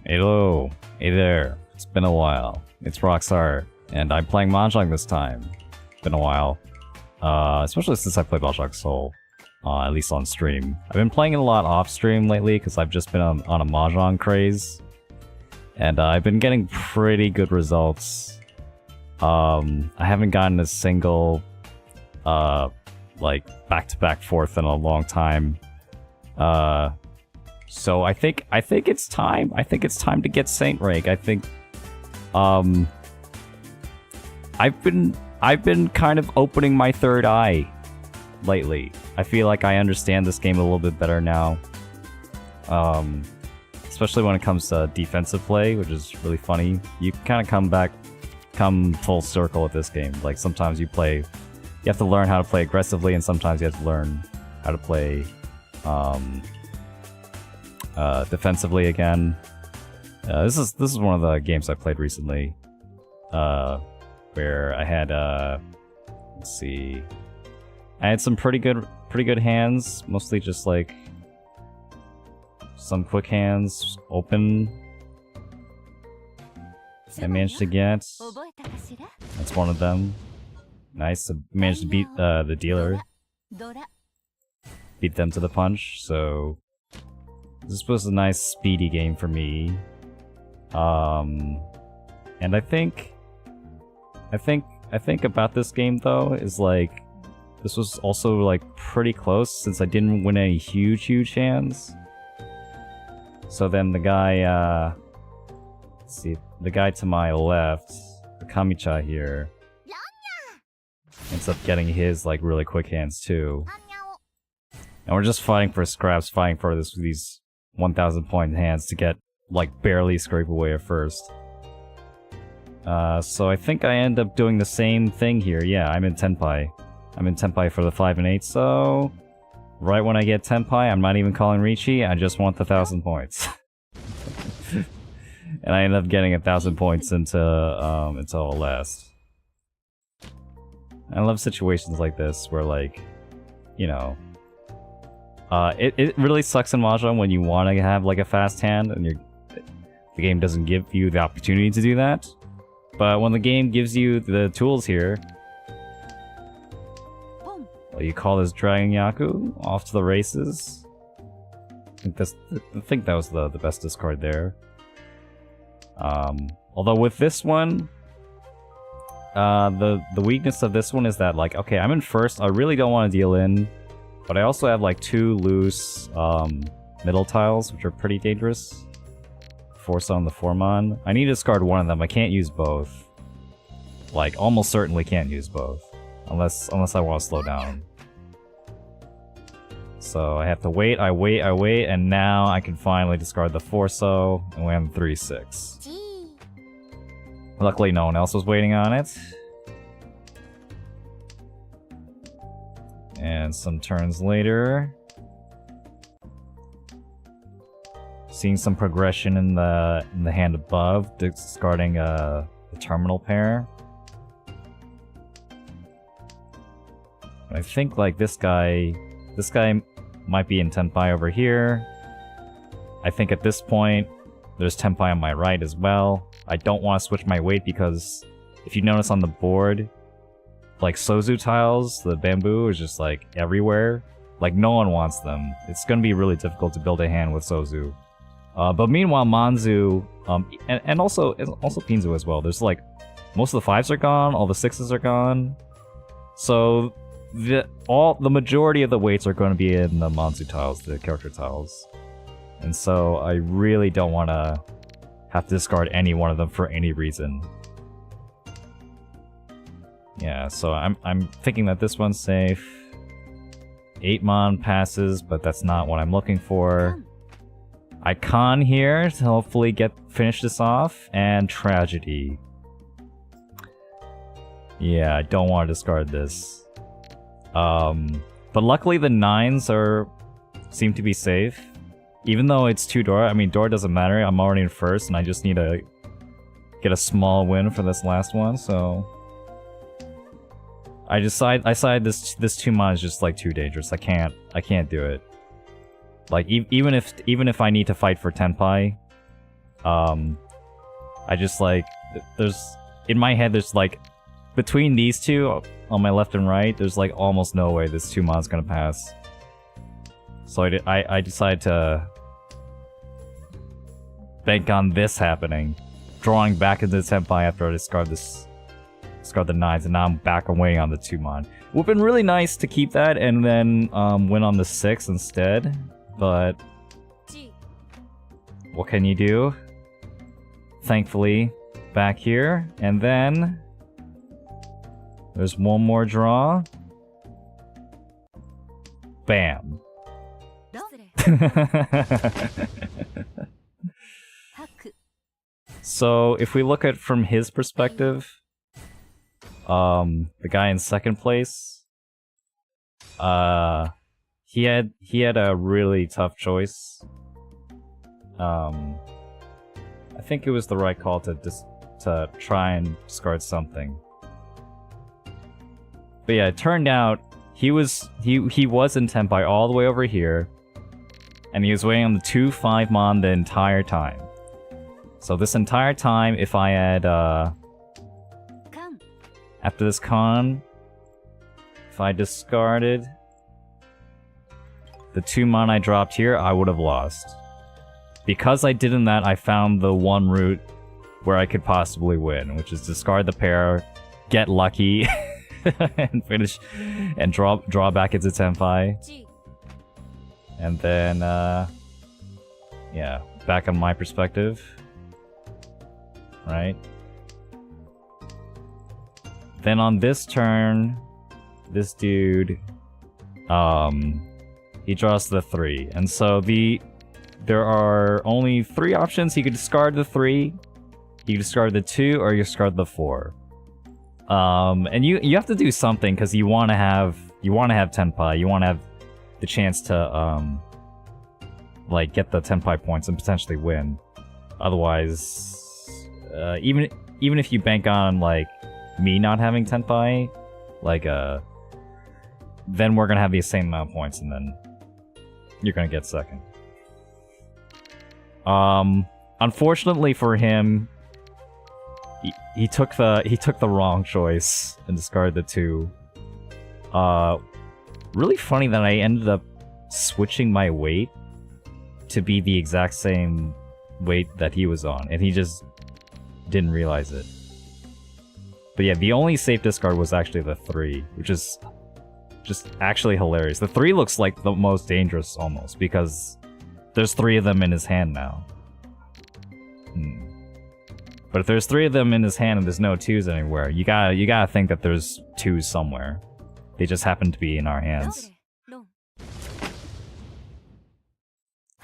Hello, hey there. It's been a while. It's Rockstar, and I'm playing Mahjong this time. Been a while. Especially since I played Mahjong Soul. At least on stream. I've been playing it a lot off stream lately because I've just been on a Mahjong craze. And I've been getting pretty good results. I haven't gotten a single, like, back-to-back fourth in a long time. So I think it's time. I think it's time to get Saint rank. I think, I've been kind of opening my third eye lately. I feel like I understand this game a little bit better now. Especially when it comes to defensive play, which is really funny. You kind of come full circle with this game. Like sometimes you have to learn how to play aggressively, and sometimes you have to learn how to play defensively again. This is one of the games I played recently, where I had let's see, I had some pretty good hands, mostly just like some quick hands open. I managed to get. That's one of them. Nice. I managed to beat the dealer. Beat them to the punch. So this was a nice speedy game for me. And I think about this game though is like this was also like pretty close since I didn't win any huge hands. So then the guy, let's see, the guy to my left, the Kamicha here, ends up getting his like really quick hands too. And we're just fighting for scraps, fighting for these 1,000 point hands to get like barely scrape away at first. So I think I end up doing the same thing here. Yeah, I'm in Tenpai. I'm in Tenpai for the 5 and 8, so right when I get Tenpai, I'm not even calling Richi, I just want the 1,000 points. And I end up getting 1,000 points into last. I love situations like this where, like, you know, it really sucks in Mahjong when you want to have like a fast hand and the game doesn't give you the opportunity to do that. But when the game gives you the tools here, well, you call this Dragon Yaku off to the races. I think that was the best discard there. Although with this one, the weakness of this one is that, like, okay, I'm in first. I really don't want to deal in, but I also have like 2 loose middle tiles, which are pretty dangerous. Force on the Formon. I need to discard one of them. I can't use both. Like, almost certainly can't use both. Unless I want to slow down. So I have to wait, I wait, and now I can finally discard the Forso, and we have 3-6. Luckily no one else was waiting on it. And some turns later, seeing some progression in the hand above, discarding the terminal pair. I think like this guy might be in Tenpai over here. I think at this point there's Tenpai on my right as well. I don't want to switch my weight because if you notice on the board, like Sozu tiles, the bamboo is just like everywhere. Like no one wants them. It's gonna be really difficult to build a hand with Sozu. But meanwhile, Manzu, and also Pinzu as well. There's like most of the 5s are gone, all the 6s are gone. So the majority of the weights are going to be in the Manzu tiles, the character tiles. And so I really don't want to have to discard any one of them for any reason. Yeah, so I'm thinking that this one's safe. 8-mon passes, but that's not what I'm looking for. Icon here to hopefully finish this off, and Tragedy. Yeah, I don't want to discard this. But luckily the 9s seem to be safe. Even though it's 2 door, I mean door doesn't matter, I'm already in first and I just need to get a small win for this last one, so I decided this 2-mon is just like too dangerous. I can't do it. Like even if I need to fight for Tenpai, I just like there's in my head there's like between these two on my left and right there's like almost no way this 2-mon's gonna pass. So I decided to bank on this happening, drawing back into the Senpai after I discard the 9s, and now I'm back away on the 2-mon. Would have been really nice to keep that and then win on the 6 instead, but what can you do? Thankfully, back here, and then there's one more draw. Bam. So if we look at from his perspective, the guy in second place, he had a really tough choice. I think it was the right call to try and discard something. But yeah, it turned out he was in Tenpai all the way over here, and he was waiting on the 2-5-mon the entire time. So this entire time, if I had after this con, if I discarded the 2-mon I dropped here, I would have lost. Because I didn't that, I found the one route where I could possibly win, which is discard the pair, get lucky, and finish, and draw back into Tenpai. And then, yeah, back on my perspective, right? Then on this turn, this dude, he draws the 3, and so there are only 3 options. He could discard the 3, he could discard the 2, or you discard the 4. And you have to do something because you want to have Tenpai. You want to have the chance to like get the Tenpai points and potentially win. Otherwise, even if you bank on like me not having Tenpai, like then we're gonna have the same amount of points, and then you're gonna get second. Unfortunately for him, he took the wrong choice and discarded the 2. Really funny that I ended up switching my weight to be the exact same weight that he was on, and he just didn't realize it. But yeah, the only safe discard was actually the 3, which is just actually hilarious. The 3 looks like the most dangerous almost, because there's 3 of them in his hand now. But if there's 3 of them in his hand and there's no 2s anywhere, you gotta think that there's 2s somewhere. They just happen to be in our hands.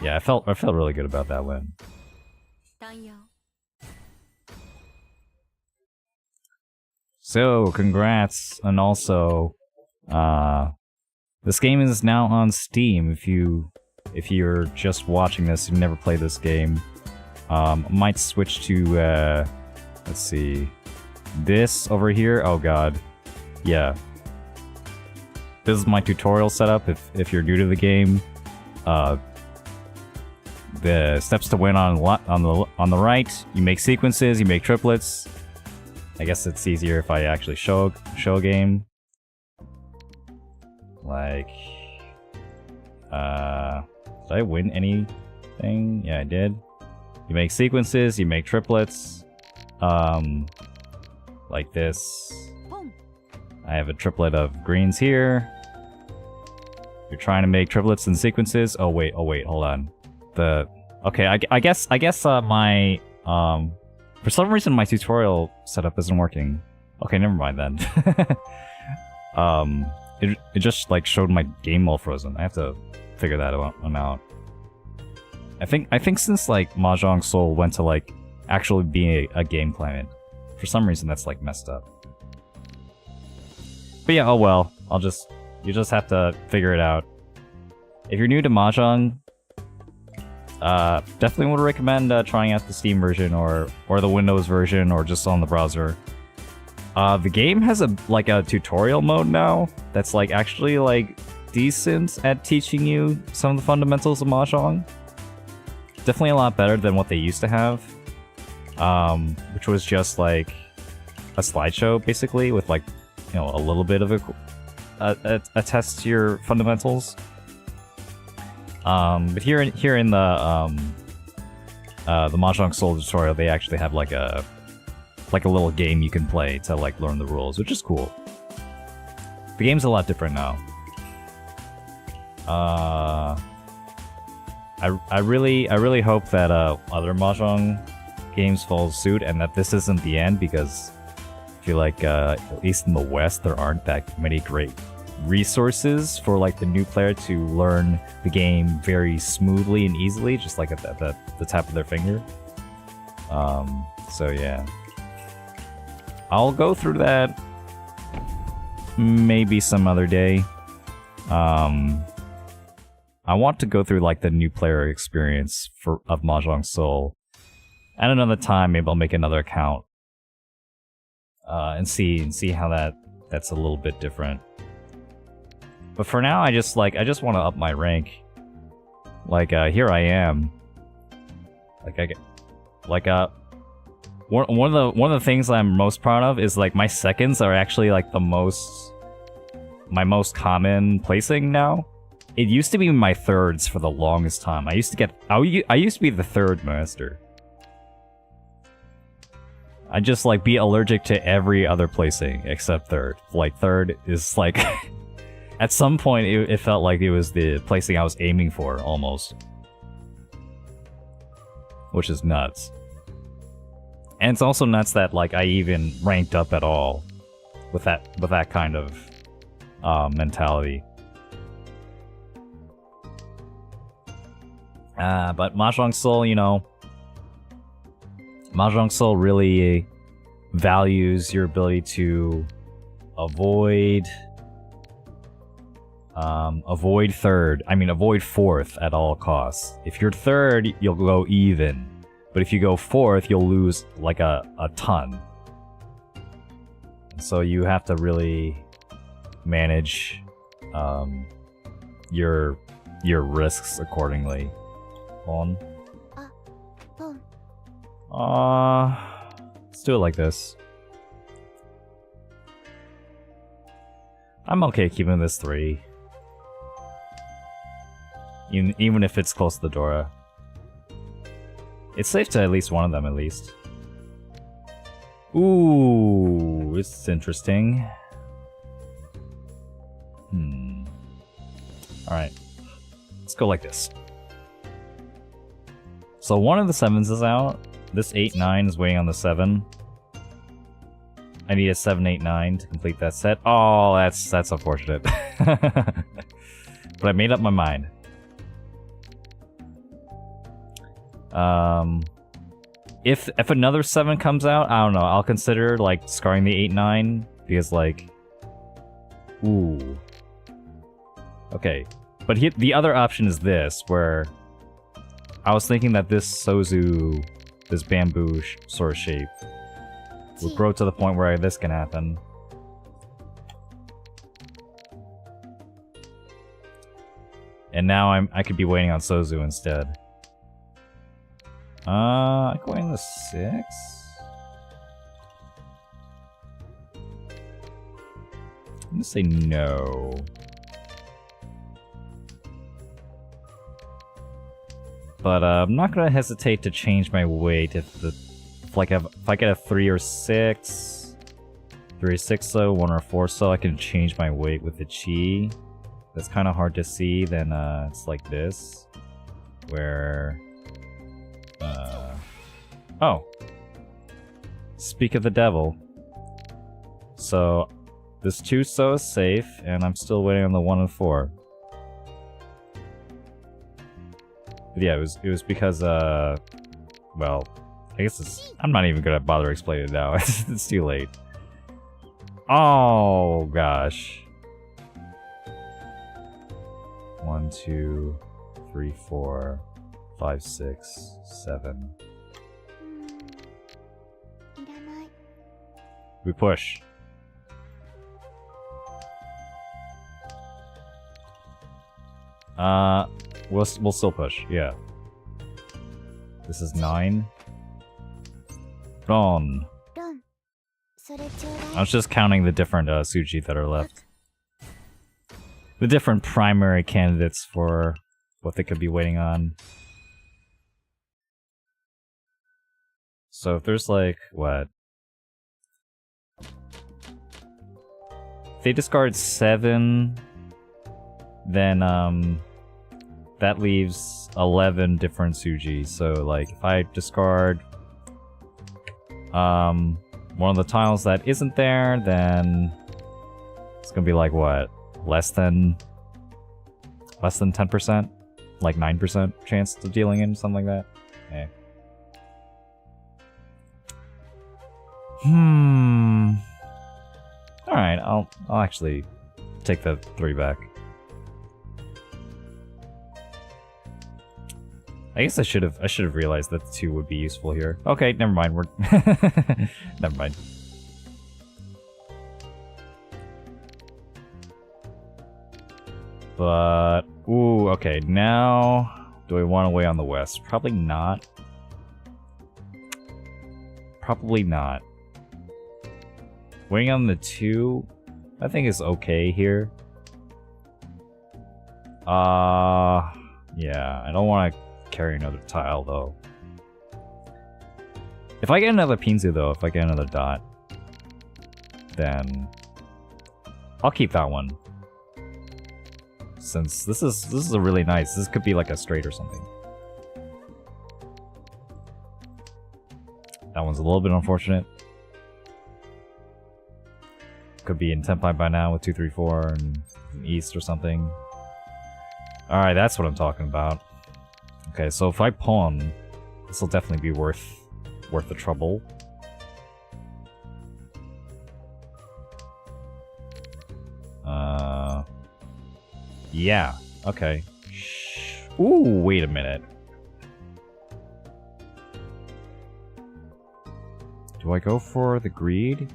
Yeah, I felt really good about that win. So, congrats, and also, this game is now on Steam. If you're just watching this, you've never played this game, might switch to, let's see, this over here. Oh god, yeah. This is my tutorial setup. If you're new to the game, the steps to win on the right. You make sequences. You make triplets. I guess it's easier if I actually show a game. Like, did I win anything? Yeah, I did. You make sequences, you make triplets. Like this. I have a triplet of greens here. You're trying to make triplets and sequences. Oh wait, hold on. Okay, I guess my for some reason my tutorial setup isn't working. Okay, never mind then. It just like showed my game all frozen. I have to figure that one out. I think since like Mahjong Soul went to like actually being a game climate, for some reason that's like messed up. But yeah, oh well. You just have to figure it out. If you're new to Mahjong, definitely would recommend trying out the Steam version or the Windows version or just on the browser. The game has a tutorial mode now that's like actually like decent at teaching you some of the fundamentals of Mahjong. Definitely a lot better than what they used to have. Which was just like a slideshow, basically, with like, you know, a little bit of a test to your fundamentals. But here in the Mahjong Soul tutorial, they actually have like a little game you can play to like learn the rules, which is cool. The game's a lot different now. I really hope that other Mahjong games follow suit and that this isn't the end, because I feel like at least in the West there aren't that many great resources for like the new player to learn the game very smoothly and easily, just like at the tap of their finger. So yeah, I'll go through that maybe some other day. I want to go through like the new player experience of Mahjong Soul. At another time, maybe I'll make another account and see how that's a little bit different. But for now, I just want to up my rank. Like here I am. One of the things I'm most proud of is like my seconds are actually like my most common placing now. It used to be my thirds for the longest time. I used to be the third master. I just like be allergic to every other placing except third. Like third is like at some point it felt like it was the placing I was aiming for almost, which is nuts. And it's also nuts that like I even ranked up at all with that kind of mentality. But Mahjong Soul, you know, Mahjong Soul really values your ability to avoid fourth at all costs. If you're third, you'll go even, but if you go fourth, you'll lose like a ton. So you have to really manage your risks accordingly. Let's do it like this. I'm okay keeping this 3. Even if it's close to the Dora. It's safe to at least one of them, at least. Ooh, this is interesting. Alright. Let's go like this. So one of the 7s is out. This 8-9 is waiting on the 7. I need a 7-8-9 to complete that set. Oh, that's unfortunate. But I made up my mind. If another 7 comes out, I don't know. I'll consider like scarring the 8-9 because like, ooh. Okay, but the other option is this, where I was thinking that this Sozu, this bamboo sort of shape, will grow to the point where this can happen. And now I could be waiting on Sozu instead. I could wait on the 6? I'm gonna say no. But I'm not gonna hesitate to change my weight if I get a 3 or 6, 3 or 6 so, 1 or 4 so, I can change my weight with the chi. That's kind of hard to see. Then it's like this, where oh, speak of the devil. So this 2 so is safe, and I'm still waiting on the 1 and 4. But yeah, it was because, well, I guess I'm not even gonna bother explaining it now. It's too late. Oh, gosh. 1, 2, 3, 4, 5, 6, 7. We push. We'll still push, yeah. This is 9. Ron. I was just counting the different sushi that are left. The different primary candidates for what they could be waiting on. So if there's like, what? If they discard 7, then that leaves 11 different suji. So like if I discard one of the tiles that isn't there, then it's gonna be like what? Less than 10%? Like 9% chance of dealing in, something like that? Okay. Alright, I'll actually take the 3 back. I guess I should have realized that the 2 would be useful here. Okay, never mind. We're never mind. But ooh, okay. Now, do I want to weigh on the west? Probably not. Probably not. Weighing on the 2, I think is okay here. Yeah, I don't want to carry another tile though. If I get another Pinzu though, if I get another dot, then I'll keep that one. Since this is a really nice. This could be like a straight or something. That one's a little bit unfortunate. Could be in Tenpai by now with 2, 3, 4 and East or something. Alright, that's what I'm talking about. Okay, so if I pawn, this will definitely be worth the trouble. Yeah, okay. Ooh, wait a minute. Do I go for the greed?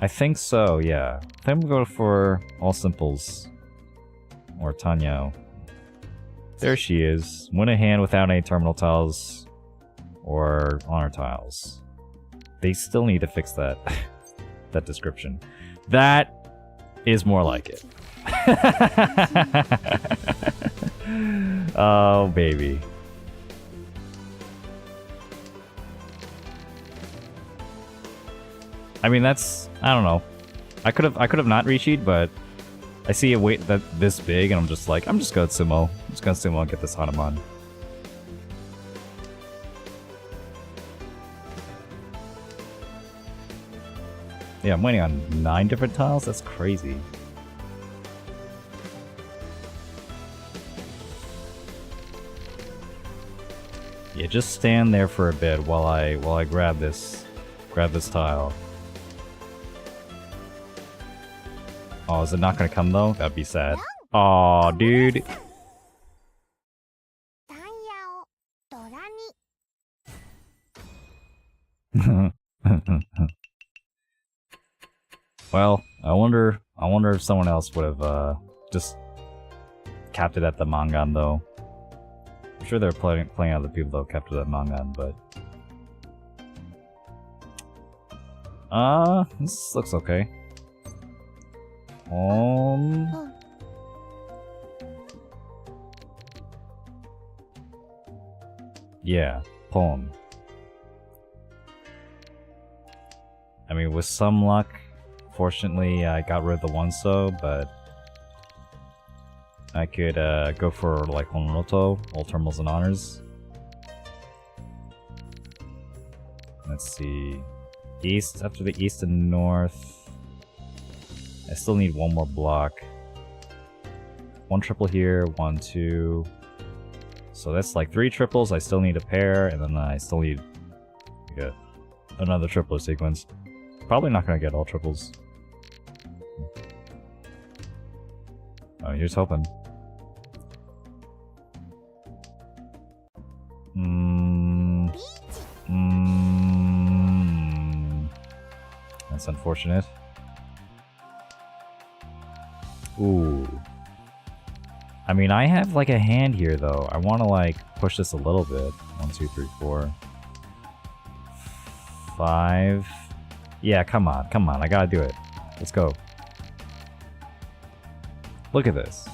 I think so, yeah. I think I'm gonna go for all simples. Or Tanyo. There she is. Win a hand without any terminal tiles or honor tiles. They still need to fix that that description. That is more like it. Oh baby. I mean that's, I don't know. I could have not reached, but I see a weight that this big and I'm just like, I'm just gonna sumo. I'm just gonna sumo and get this Hanuman. Yeah, I'm waiting on 9 different tiles? That's crazy. Yeah, just stand there for a bit while I grab this tile. Oh, is it not gonna come though? That'd be sad. Aw, dude. Well, I wonder if someone else would have just capped it at the Mangan though. I'm sure there are plenty other people that kept it at Mangan, but this looks okay. Yeah, pawn. I mean, with some luck, fortunately, I got rid of the one so, but I could go for like Honroto, all terminals and honors. Let's see, east after the east and north. I still need one more block. 1 triple here, 1, 2. So that's like 3 triples. I still need a pair, and then I still need like another triplet sequence. Probably not gonna get all triples. Oh, here's hoping. That's unfortunate. Ooh. I mean, I have like a hand here though. I want to like push this a little bit. 1, 2, 3, 4, 5. Yeah, come on, I gotta do it. Let's go. Look at this.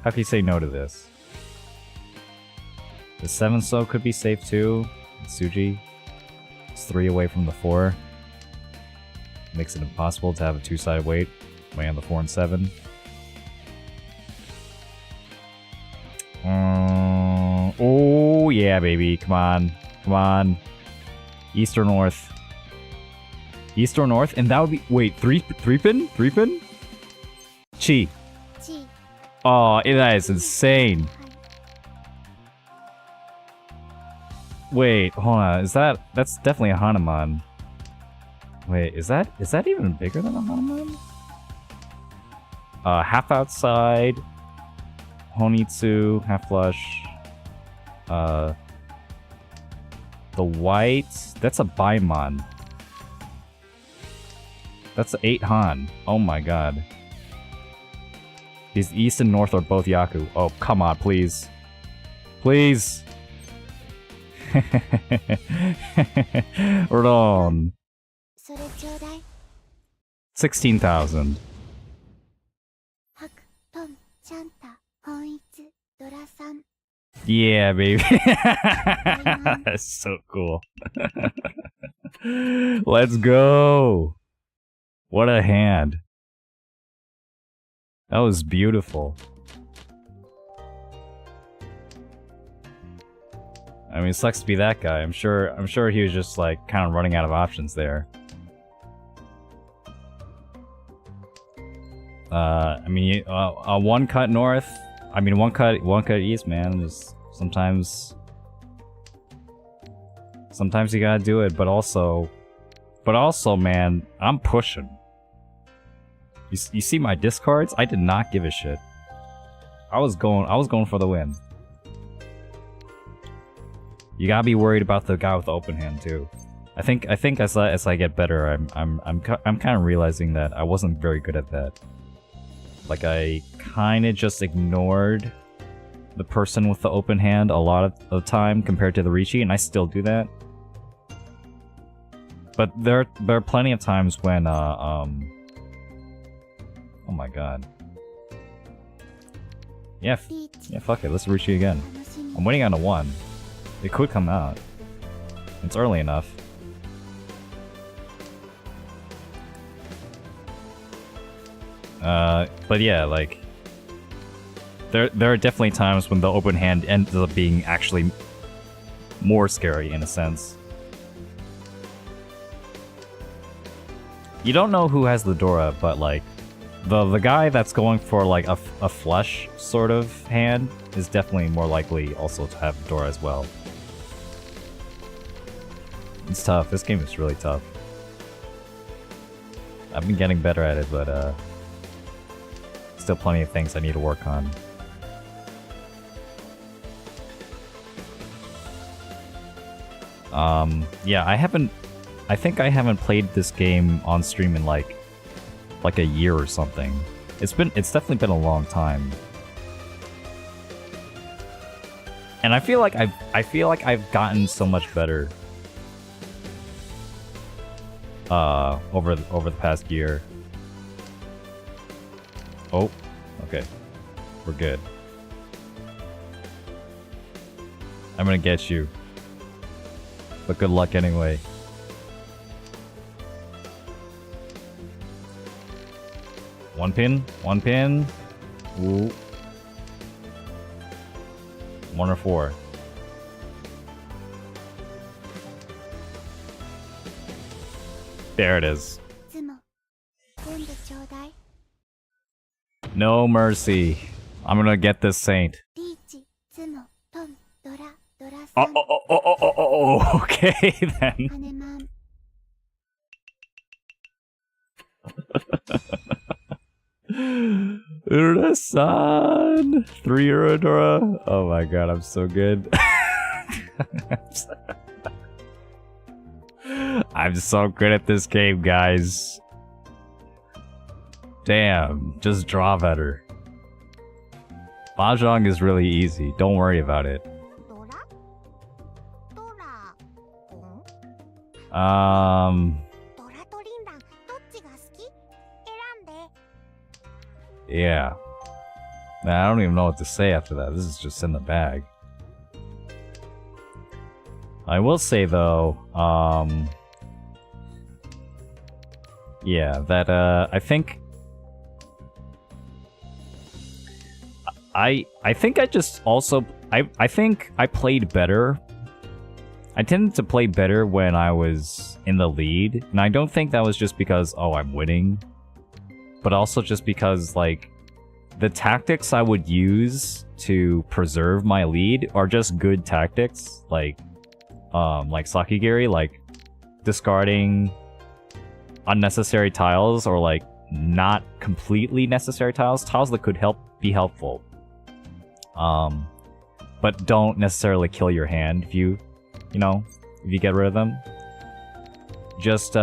How can you say no to this? The 7 so could be safe too. Tsuji. It's 3 away from the 4. Makes it impossible to have a 2-sided weight. Weighing on the 4 and 7. Oh yeah, baby. Come on. Come on. East or north? East or north? And that would be... Wait, 3 pin? 3 pin? Chi. Oh, that is insane. Wait, hold on. Is that... That's definitely a Hanuman. Wait, is that even bigger than a Hanuman? Half outside. Honitsu, half flush. The white... That's a Baimon. That's 8 Han. Oh my god. These east and north are both Yaku. Oh, come on, please. Please! Ron. 16,000. Yeah, baby. That's so cool. Let's go. What a hand. That was beautiful. I mean, it sucks to be that guy. I'm sure he was just like kind of running out of options there. I mean, one cut north. I mean, one cut east, man. Just sometimes you gotta do it, but also, man, I'm pushing. You see my discards? I did not give a shit. I was going for the win. You gotta be worried about the guy with the open hand too. I think as I get better, I'm kind of realizing that I wasn't very good at that. Like I kind of just ignored the person with the open hand a lot of the time compared to the Riichi, and I still do that. But there are plenty of times when oh my god. Yeah, fuck it, let's Riichi again. I'm waiting on a 1. It could come out. It's early enough. But yeah, like there are definitely times when the open hand ends up being actually more scary in a sense. You don't know who has the Dora, but like the guy that's going for like a flush sort of hand is definitely more likely also to have Dora as well. It's tough. This game is really tough. I've been getting better at it, but still plenty of things I need to work on. Yeah, I think I haven't played this game on stream in like a year or something. It's definitely been a long time. And I feel like I've gotten so much better over the past year. Oh, okay. We're good. I'm gonna get you. But good luck anyway. One pin? Ooh. 1 or 4. There it is. No mercy. I'm gonna get this saint. Oh, okay then. Ura-san! 3 Eurodora? Oh my god, I'm so good. I'm so good at this game, guys. Damn, just draw better. Mahjong is really easy. Don't worry about it. Yeah. Man, I don't even know what to say after that. This is just in the bag. I will say though, yeah, that I think I think I just also I think I played better. I tended to play better when I was in the lead, and I don't think that was just because, oh, I'm winning, but also just because, like, the tactics I would use to preserve my lead are just good tactics, like Sakigiri, like discarding unnecessary tiles or like not completely necessary tiles that could be helpful. But don't necessarily kill your hand if you get rid of them. Just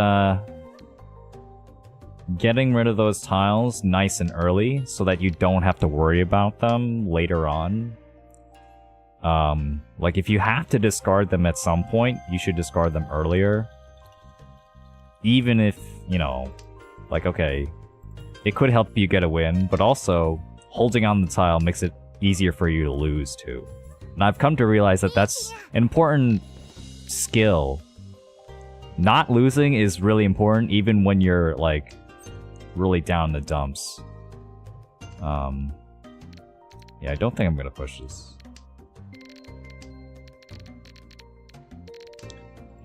getting rid of those tiles nice and early so that you don't have to worry about them later on. Like if you have to discard them at some point, you should discard them earlier. Even if, like, okay, it could help you get a win, but also holding on the tile makes it easier for you to lose too. And I've come to realize that that's an important skill. Not losing is really important even when you're like really down in the dumps. Yeah, I don't think I'm gonna push this.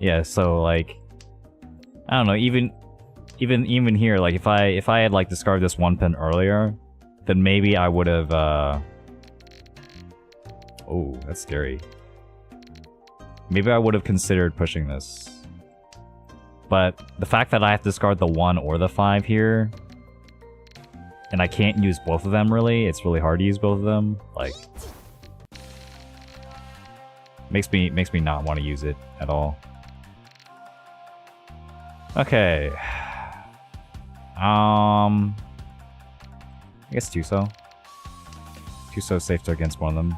Yeah, so like I don't know, even here, like if I had like discarded this one pin earlier, then maybe I would have oh, that's scary. Maybe I would have considered pushing this. But the fact that I have to discard the 1 or the 5 here, and I can't use both of them really, it's really hard to use both of them, like makes me not want to use it at all. Okay. I guess Tuso. Tuso's safe to against one of them.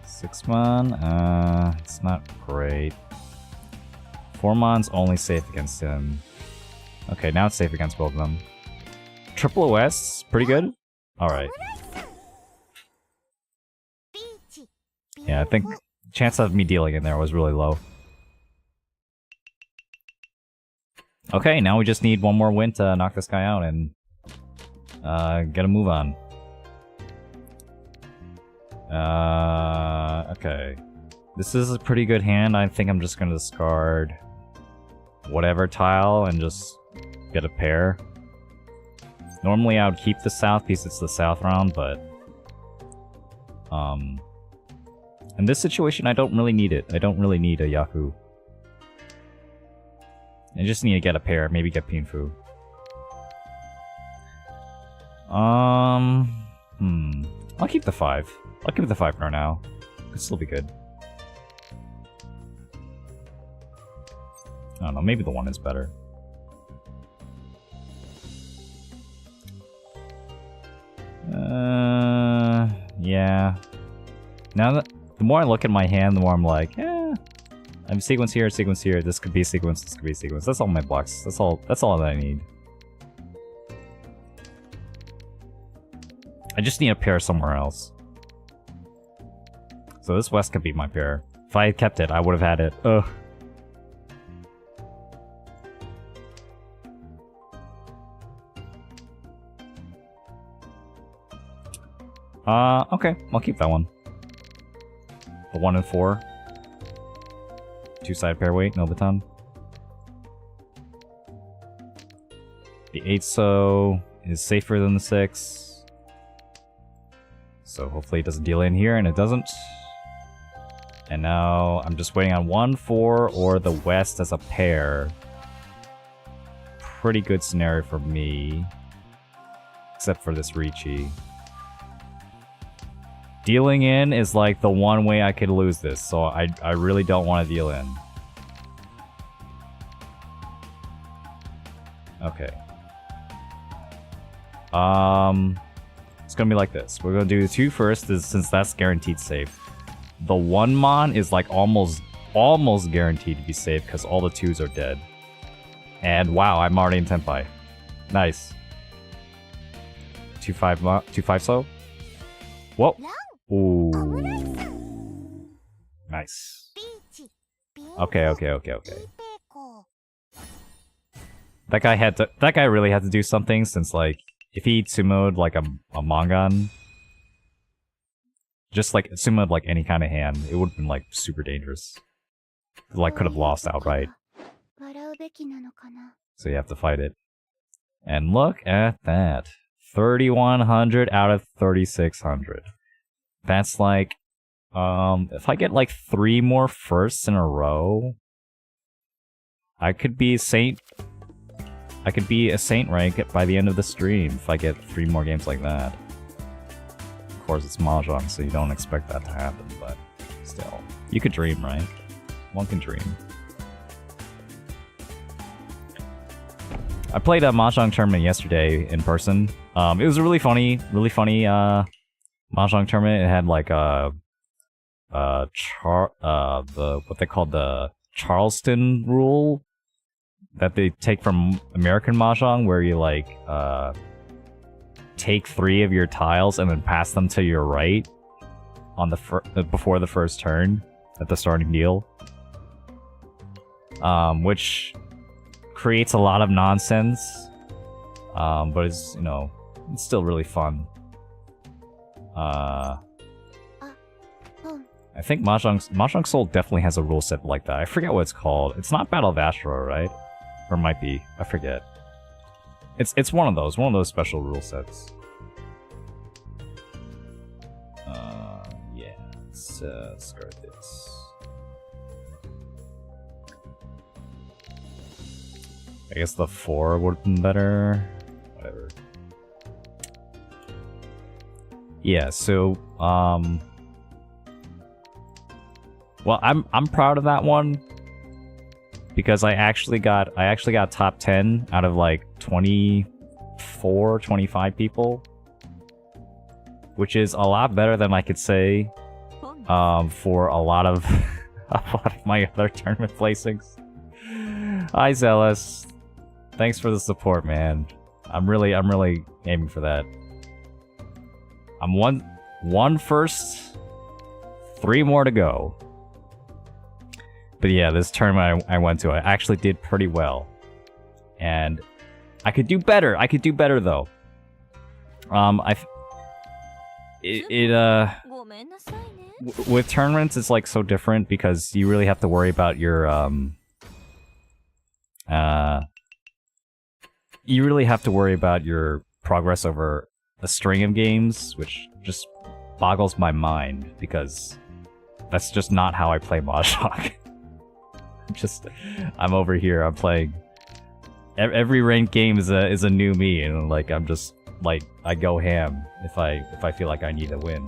Six-mon, it's not great. 4-mon's only safe against him. Okay, now it's safe against both of them. Triple OS, pretty good? Alright. Yeah, I think the chance of me dealing in there was really low. Okay, now we just need one more win to knock this guy out and get a move on. Okay. This is a pretty good hand. I think I'm just gonna discard whatever tile and just get a pair. Normally I would keep the south because it's the south round, but in this situation I don't really need it. I don't really need a Yaku. I just need to get a pair, maybe get Pinfu. I'll keep the 5. I'll keep the 5 for now. Could still be good. I don't know, maybe the 1 is better. Yeah. Now that the more I look at my hand, the more I'm like, I'm sequence here, sequence here. This could be sequence. This could be sequence. That's all my blocks. That's all that I need. I just need a pair somewhere else. So this west could be my pair. If I had kept it, I would have had it. Ugh. Okay. I'll keep that one. The 1 and 4. 2-side pairweight, no baton. The 8-so is safer than the 6. So hopefully it doesn't deal in here, and it doesn't. And now I'm just waiting on 1, 4, or the west as a pair. Pretty good scenario for me. Except for this Ricci. Dealing in is like the one way I could lose this, so I really don't want to deal in. Okay. It's gonna be like this. We're gonna do 2 first, since that's guaranteed safe. The 1 mon is like almost guaranteed to be safe because all the 2s are dead. And wow, I'm already in Tenpai. Nice. 2-5 so? Whoa. Ooh. Nice. Okay. That guy really had to do something, since like if he sumoed like a Mangan, just like sumoed like any kind of hand, it would have been like super dangerous. Like could have lost outright. So you have to fight it. And look at that. 3,100 out of 3,600. That's like, if I get like 3 more firsts in a row, I could be a saint rank by the end of the stream if I get 3 more games like that. Of course, it's Mahjong, so you don't expect that to happen, but still. You could dream, right? One can dream. I played a Mahjong tournament yesterday in person. It was a really funny Mahjong tournament. It had like what they call the Charleston rule that they take from American Mahjong, where you like take 3 of your tiles and then pass them to your right on the before the first turn at the starting deal, which creates a lot of nonsense, but it's, you know, it's still really fun. I think Mahjong Soul definitely has a rule set like that. I forget what it's called. It's not Battle of Astro, right? Or it might be. I forget. It's one of those special rule sets. Yeah, let's start this. I guess the 4 would have been better. Whatever. Yeah, so well, I'm proud of that one because I actually got top 10 out of like 24, 25 people, which is a lot better than I could say for a lot of my other tournament placings. Hi Zealous. Thanks for the support, man. I'm really aiming for that. I'm one first, 3 more to go. But yeah, this tournament I went to, I actually did pretty well. And I could do better. I could do better though. With tournaments it's like so different because you really have to worry about your you really have to worry about your progress over a string of games, which just boggles my mind because that's just not how I play Mahjong. I'm over here, I'm playing. Every ranked game is a new me, and like I'm just like I go ham if I feel like I need a win.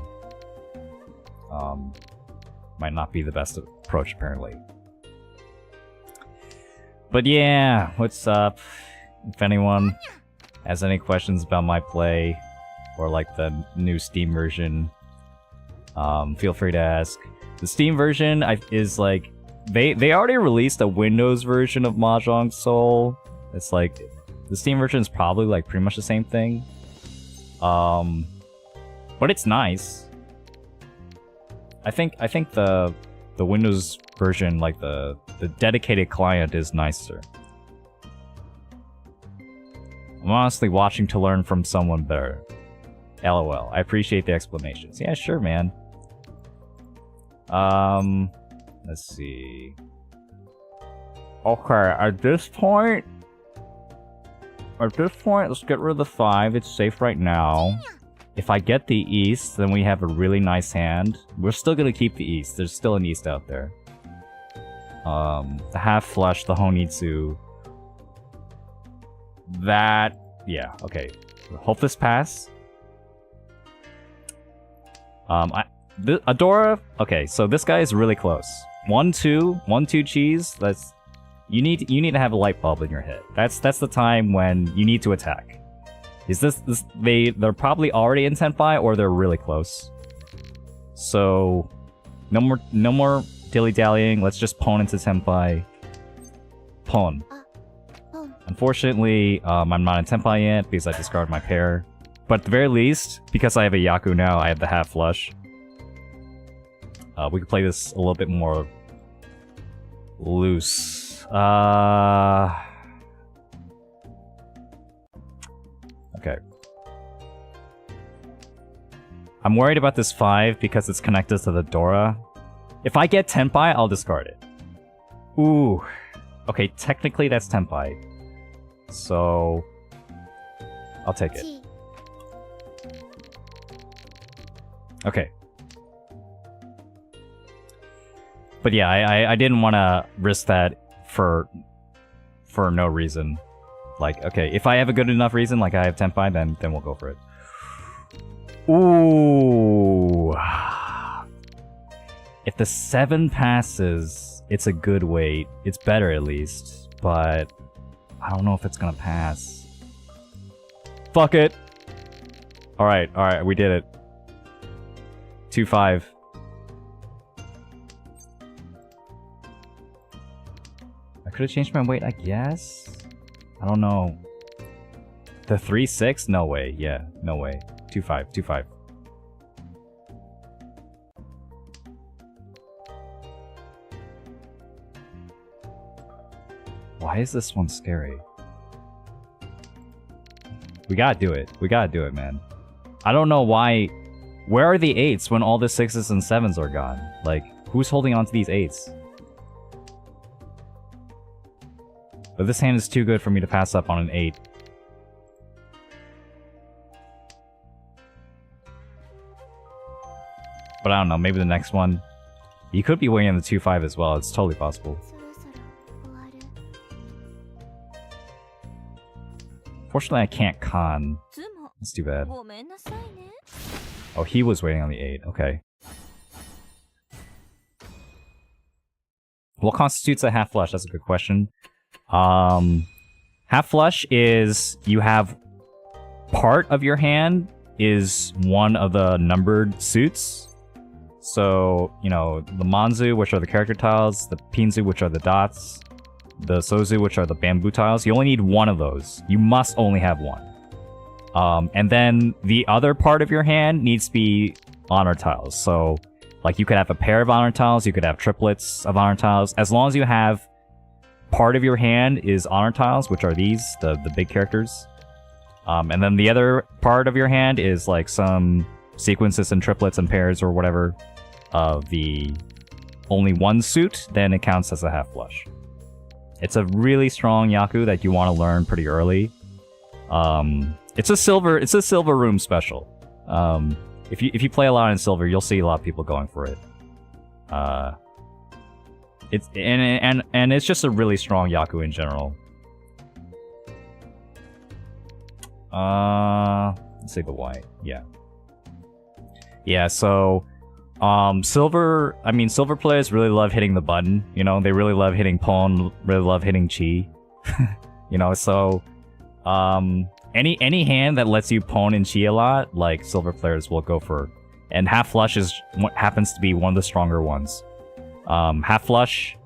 Might not be the best approach apparently. But yeah, what's up? If anyone has any questions about my play or like the new Steam version, feel free to ask. The Steam version is like they already released a Windows version of Mahjong Soul. It's like the Steam version is probably like pretty much the same thing. But it's nice. I think the Windows version, like the dedicated client, is nicer. I'm honestly watching to learn from someone better. LOL. I appreciate the explanations. Yeah, sure, man. Let's see. Okay, at this point, let's get rid of the 5. It's safe right now. If I get the East, then we have a really nice hand. We're still gonna keep the East. There's still an East out there. The half flush, the Honitsu. That, yeah, okay. Hope this pass. Adora. Okay, so this guy is really close. 1-2 cheese. That's you need to have a light bulb in your head. That's the time when you need to attack. Is this they're probably already in Tenpai or they're really close. So no more dilly-dallying. Let's just pawn into Tenpai. Pawn. Unfortunately, I'm not in Tenpai yet because I discarded my pair. But at the very least, because I have a Yaku now, I have the half flush. We can play this a little bit more loose. Okay. I'm worried about this 5 because it's connected to the Dora. If I get Tenpai, I'll discard it. Ooh. Okay, technically that's Tenpai. So I'll take it. Okay. But yeah, I didn't want to risk that for no reason. Like, okay, if I have a good enough reason, like I have Tenpai, then we'll go for it. Ooh. If the 7 passes, it's a good weight. It's better at least, but I don't know if it's gonna pass. Fuck it. All right, we did it. 2-5. I could have changed my weight, I guess. I don't know. The 3-6? No way. Yeah, no way. 2-5. 2-5. Why is this one scary? We gotta do it. We gotta do it, man. I don't know why. Where are the 8s when all the 6s and 7s are gone? Like, who's holding on to these 8s? But this hand is too good for me to pass up on an 8. But I don't know, maybe the next one. You could be waiting on the 2-5 as well, it's totally possible. Fortunately, I can't con. That's too bad. Oh, he was waiting on the 8, okay. What constitutes a half flush? That's a good question. Half flush is you have part of your hand is one of the numbered suits. So, you know, the Manzu, which are the character tiles, the Pinzu, which are the dots, the Sozu, which are the bamboo tiles. You only need one of those. You must only have one. And then the other part of your hand needs to be honor tiles. So, like, you could have a pair of honor tiles, you could have triplets of honor tiles. As long as you have part of your hand is honor tiles, which are these, the big characters. And then the other part of your hand is, like, some sequences and triplets and pairs or whatever of the only one suit, then it counts as a half flush. It's a really strong Yaku that you want to learn pretty early. It's a silver room special. If you play a lot in silver, you'll see a lot of people going for it. It's and it's just a really strong Yaku in general. Let's say the white. Yeah, so silver players really love hitting the button, you know, they really love hitting pawn, really love hitting chi. You know, so any hand that lets you pawn and chi a lot, like, silver players will go for. And half flush is what happens to be one of the stronger ones. Half flush.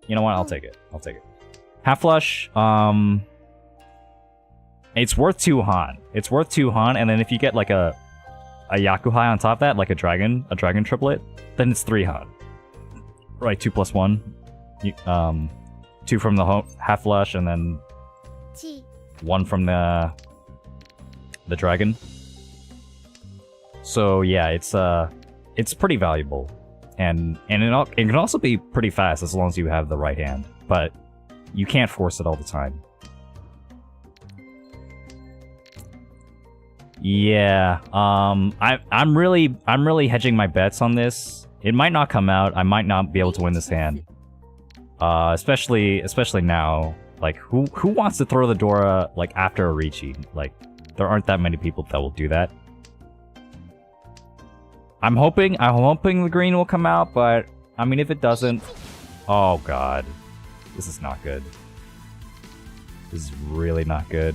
You know what? I'll take it. Half flush. It's worth 2 Han. It's worth 2 Han, and then if you get like a Yakuhai on top of that, like a dragon triplet, then it's 3 Han. Right, 2 plus 1. 2 from the half flush, and then 1 from the dragon. So yeah, it's pretty valuable, and it can also be pretty fast as long as you have the right hand, but you can't force it all the time. Yeah, I'm really hedging my bets on this. It might not come out. I might not be able to win this hand. Especially now. Like, who wants to throw the Dora, like, after a Riichi? Like, there aren't that many people that will do that. I'm hoping the green will come out, but I mean, if it doesn't, oh god, this is not good. This is really not good.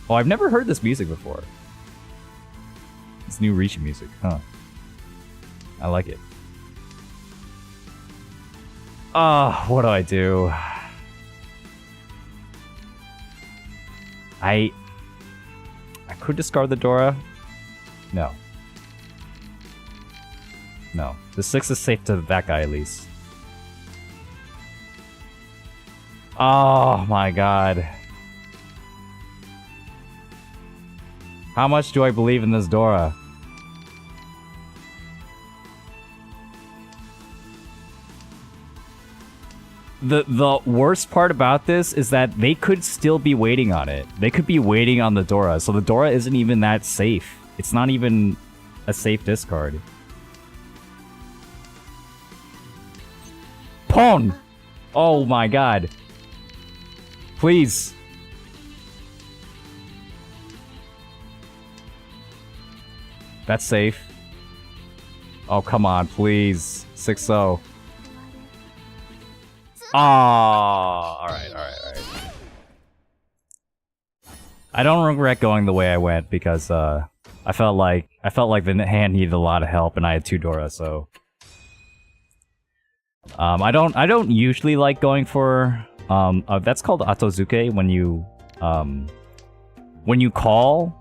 Oh, I've never heard this music before. It's new Rishi music, huh? I like it. What do I do? I could discard the Dora. No. No. The 6 is safe to that guy at least. Oh my god. How much do I believe in this Dora? The worst part about this is that they could still be waiting on it. They could be waiting on the Dora, so the Dora isn't even that safe. It's not even a safe discard. Pawn! Oh my god. Please. That's safe. Oh, come on, please. 6-0. Alright. I don't regret going the way I went because I felt like the hand needed a lot of help and I had 2 Dora, so I don't usually like going for that's called Atozuke when you call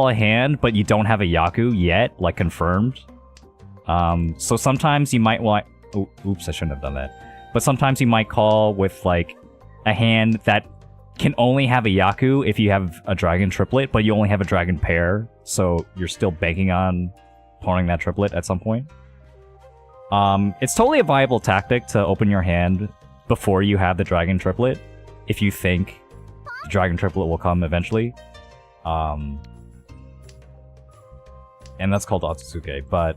a hand but you don't have a Yaku yet, like confirmed. So sometimes you might want oops, I shouldn't have done that. But sometimes you might call with, like, a hand that can only have a Yaku if you have a dragon triplet, but you only have a dragon pair, so you're still banking on pawning that triplet at some point. It's totally a viable tactic to open your hand before you have the dragon triplet, if you think the dragon triplet will come eventually. And that's called Otsutsuke, but...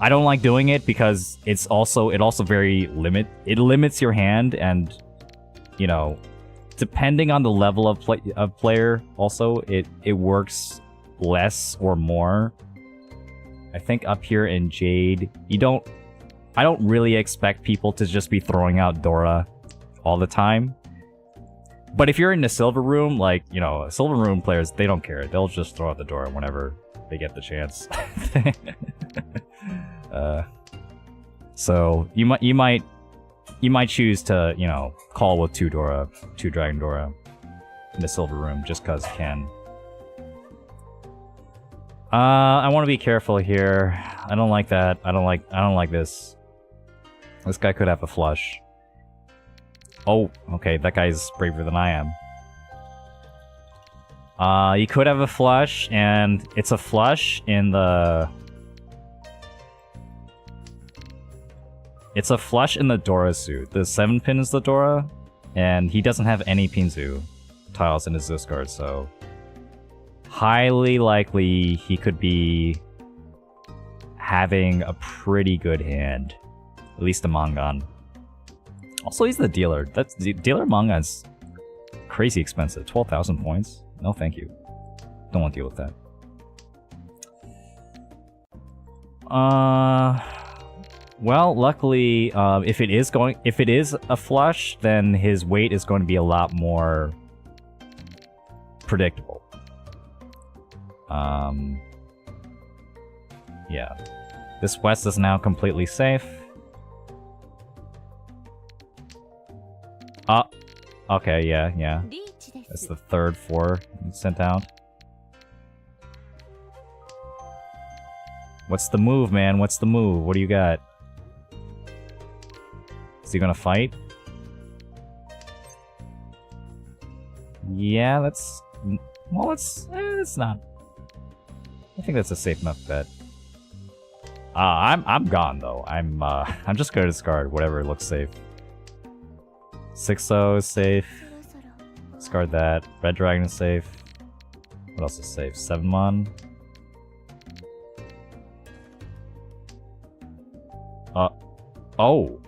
I don't like doing it because it also limits your hand, and you know, depending on the level of player, also it works less or more. I think up here in Jade, I don't really expect people to just be throwing out Dora all the time. But if you're in the Silver Room, like, you know, Silver Room players, they don't care. They'll just throw out the Dora whenever they get the chance. So you might choose to, you know, call with 2 Dragon Dora in the Silver Room just cause you can. I want to be careful here. I don't like that. I don't like this. This guy could have a flush. Oh, okay, that guy's braver than I am. You could have a flush, and it's a flush in the... It's a flush in the Dora suit. The 7-pin is the Dora, and he doesn't have any Pinzu tiles in his discard, so... highly likely he could be having a pretty good hand. At least a Mangan. Also, he's the dealer. Dealer manga is crazy expensive. 12,000 points? No, thank you. Don't want to deal with that. Well, luckily, if it is a flush, then his weight is going to be a lot more predictable. Yeah. This West is now completely safe. Okay, yeah. That's the third 4 sent out. What's the move, man? What's the move? What do you got? Is he gonna fight? Yeah, that's... well, it's not... I think that's a safe enough bet. I'm gone, though. I'm just gonna discard whatever looks safe. 6-0 is safe. Discard that. Red Dragon is safe. What else is safe? 7-mon. Oh!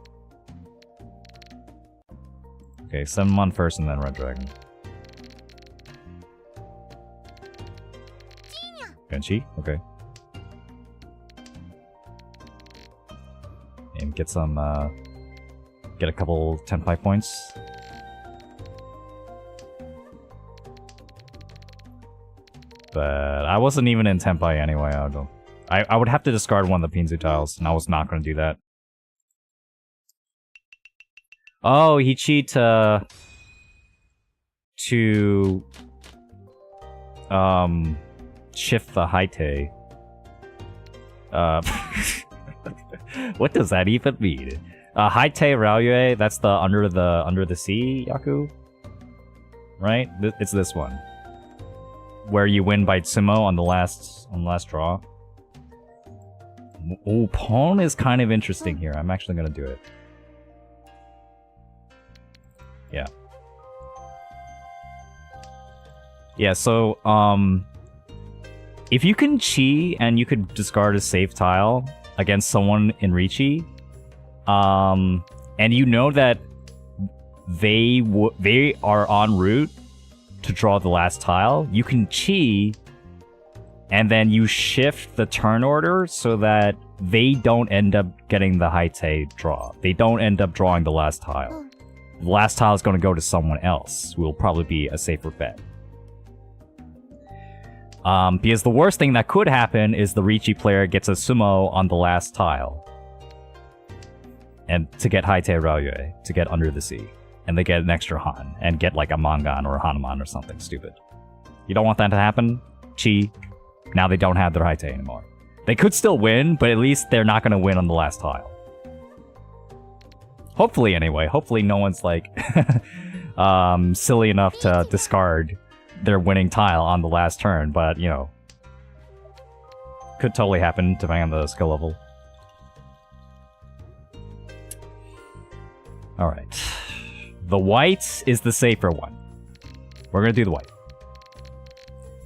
Okay, 7-mon first and then Red Dragon. Genchi? Okay. And get some, get a couple 10-5 points. But I wasn't even in Tenpai anyway. I would have to discard one of the Pinzu tiles, and I was not going to do that. Oh, he cheat to shift the Haite. What does that even mean? Haite Raoyue, that's the under the sea Yaku, right? It's this one, where you win by Tsumo on the last draw. Oh, pawn is kind of interesting here. I'm actually gonna do it. Yeah. Yeah. So if you can chi and you could discard a safe tile against someone in Richi, and you know that they are en route to draw the last tile, you can chi, and then you shift the turn order so that they don't end up getting the Haite draw. They don't end up drawing the last tile. The last tile is going to go to someone else, who will probably be a safer bet. Because the worst thing that could happen is the Richi player gets a sumo on the last tile. And to get Haite Raoyue, to get Under the Sea. And they get an extra Han, and get like a Mangan or a Hanuman or something stupid. You don't want that to happen? Chi. Now they don't have their Haite anymore. They could still win, but at least they're not going to win on the last tile. Hopefully, anyway. Hopefully no one's like silly enough to discard their winning tile on the last turn, but, you know, could totally happen depending on the skill level. Alright. The white is the safer one. We're gonna do the white.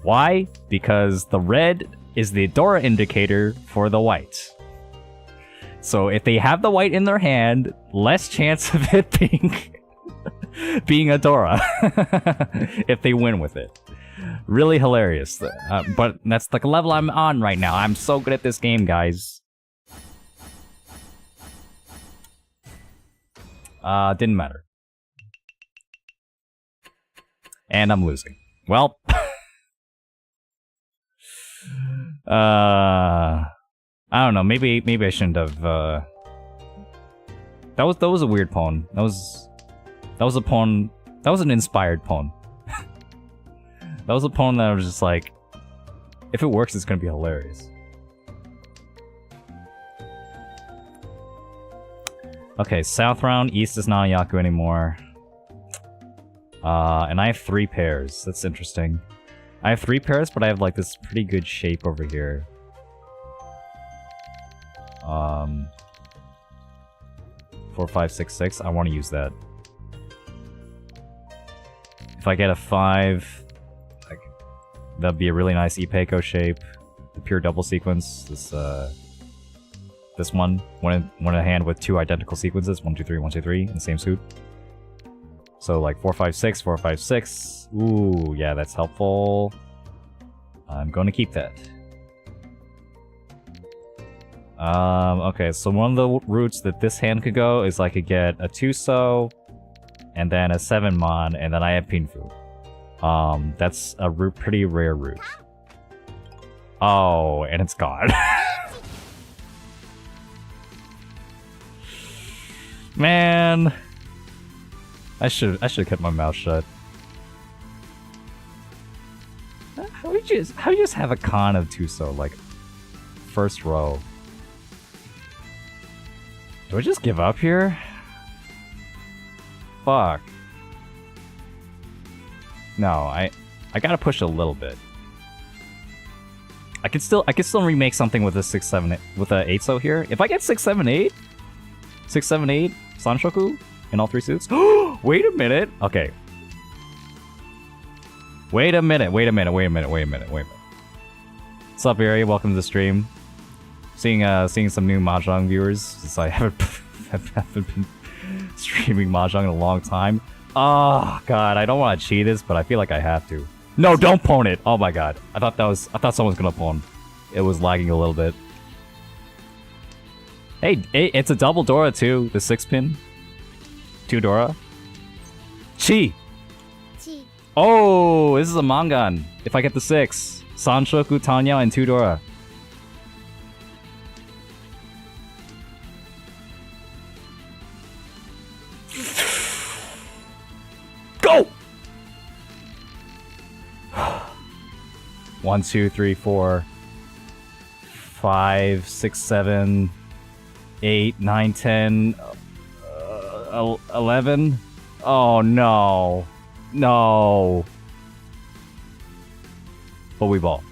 Why? Because the red is the Dora indicator for the white. So if they have the white in their hand, less chance of it being a Dora if they win with it. Really hilarious. But that's the level I'm on right now. I'm so good at this game, guys. Didn't matter. And I'm losing. Well. I don't know. Maybe I shouldn't have. That was a weird pawn. That was a pawn. That was an inspired pawn. That was a pawn that I was just like, if it works, it's gonna be hilarious. Okay, south round. East is not a Yaku anymore. And I have 3 pairs. That's interesting. I have 3 pairs, but I have like this pretty good shape over here. 4, 5, 6, 6. I want to use that. If I get a 5, like, that'd be a really nice Ipeiko shape. The pure double sequence. This one. One in a hand with 2 identical sequences. 1, 2, 3, 1, 2, 3 in the same suit. So like 4, 5, 6, 4, 5, 6. Ooh, yeah, that's helpful. I'm going to keep that. Okay, so one of the routes that this hand could go is I could get a Tuso, and then a 7-mon, and then I have Pinfu. That's a pretty rare route. Oh, and it's gone. Man, I should have kept my mouth shut. How you just have a con of Tuso like first row? Do I just give up here? Fuck. No, I gotta push a little bit. I could still remake something with a 6, 7, 8, with a 8 so here. If I get 6, 7, 8, 6, 7, 8 Sanshoku in all 3 suits. Wait a minute. Okay. Wait a minute. What's up, Ari? Welcome to the stream. Seeing some new Mahjong viewers, since I haven't been streaming Mahjong in a long time. Oh god, I don't want to cheat this, but I feel like I have to. No, don't pawn it. Oh my god, I thought someone was gonna pawn. It was lagging a little bit. Hey, it's a double Dora too. The 6-pin. 2 Dora. Chi. Oh, this is a Mangan. If I get the 6. Sanshoku, Tanya, and Tudora. Go! 1, 2, 3, 4, 5, 6, 7, 8, 9, 10, 11. Oh no. No. But we ball.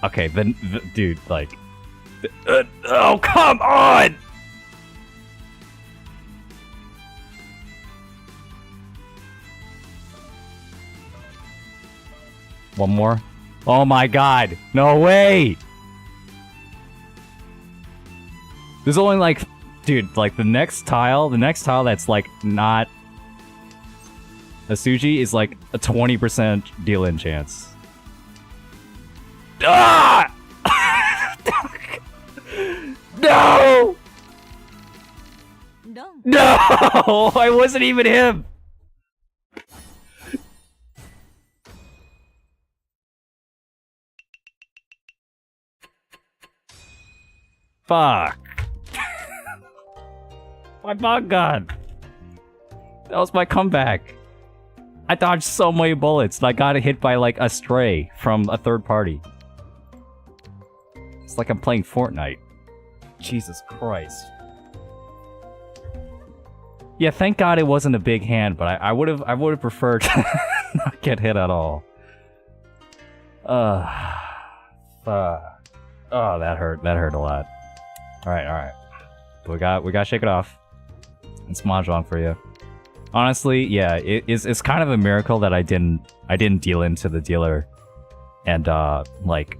Okay, then, dude, like... oh, come on! One more. Oh my god. No way! There's only like... Dude, like the next tile that's like not a Suji is like a 20% deal-in chance. Ah! No! No! I wasn't even him! Fuck. My bug gun. That was my comeback. I dodged so many bullets and I got hit by like a stray from a third party. It's like I'm playing Fortnite. Jesus Christ. Yeah, thank God it wasn't a big hand, but I would have preferred to not get hit at all. Fuck. Oh, that hurt. That hurt a lot. Alright, alright. We gotta shake it off. It's Mahjong for you. Honestly, yeah, it's kind of a miracle that I didn't deal into the dealer and like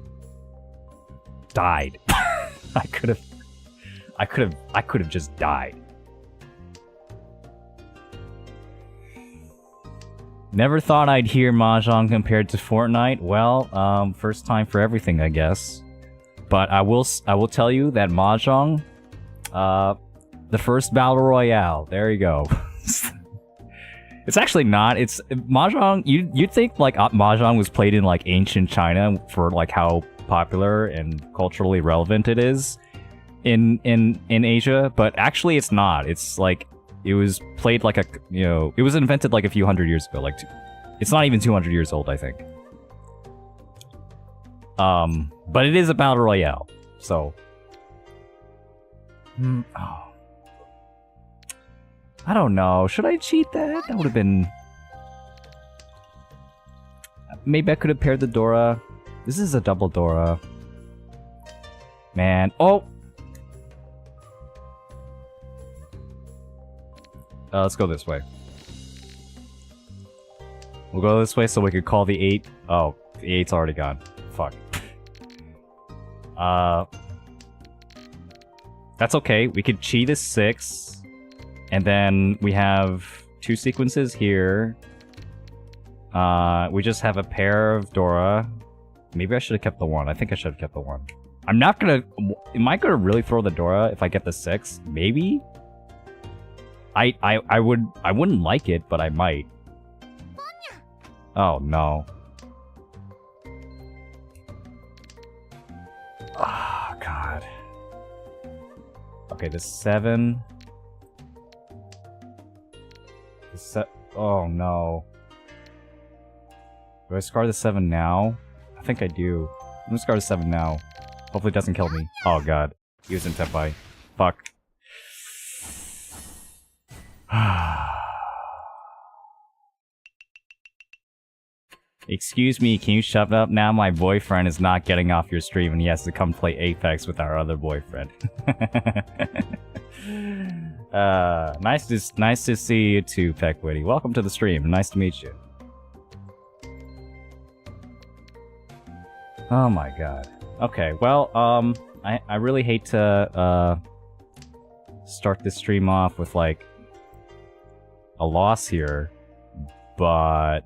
died. I could have just died. Never thought I'd hear Mahjong compared to Fortnite. Well, first time for everything, I guess. But I will tell you that Mahjong, the first battle royale. There you go. It's actually not. It's Mahjong. You'd think like Mahjong was played in like ancient China for like how popular and culturally relevant it is in Asia, but actually it's not. It's like it was played like a it was invented like a few hundred years ago. Like it's not even 200 years old, I think. But it is a battle royale, so. Oh. I don't know. Should I cheat that? That would have been... Maybe I could have paired the Dora. This is a double Dora. Man. Oh! Let's go this way. We'll go this way so we could call the 8. Oh, the 8's already gone. Fuck. That's okay. We could cheat a 6. And then we have 2 sequences here. We just have a pair of Dora. Maybe I should have kept the 1. I think I should have kept the 1. I'm not gonna... Am I gonna really throw the Dora if I get the 6? Maybe? I wouldn't like it, but I might. Oh, no. Oh, God. Okay, the 7... Oh no. Do I scar the 7 now? I think I do. I'm gonna scar the 7 now. Hopefully it doesn't kill me. Oh god. He was in Tenpai. Fuck. Excuse me, can you shut up now? My boyfriend is not getting off your stream and he has to come play Apex with our other boyfriend. Nice to see you too, Peckwitty. Welcome to the stream. Nice to meet you. Oh my god. Okay, well, I really hate to start this stream off with like a loss here, but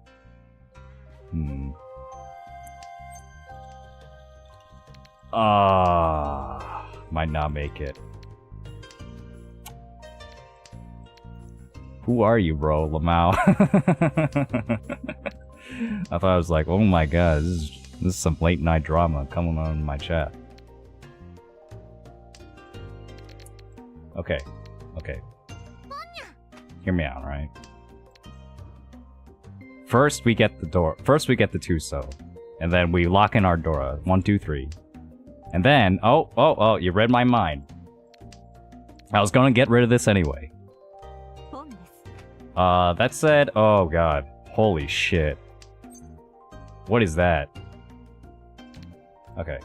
might not make it. Who are you, bro? Lamau. I thought I was like, oh my god, this is some late night drama coming on in my chat. Okay. Okay. Hear me out, right? First we get the door. First we get the Tuso. And then we lock in our Dora. 1, 2, 3. And then, oh, you read my mind. I was gonna get rid of this anyway. That said, oh god. Holy shit. What is that? Okay.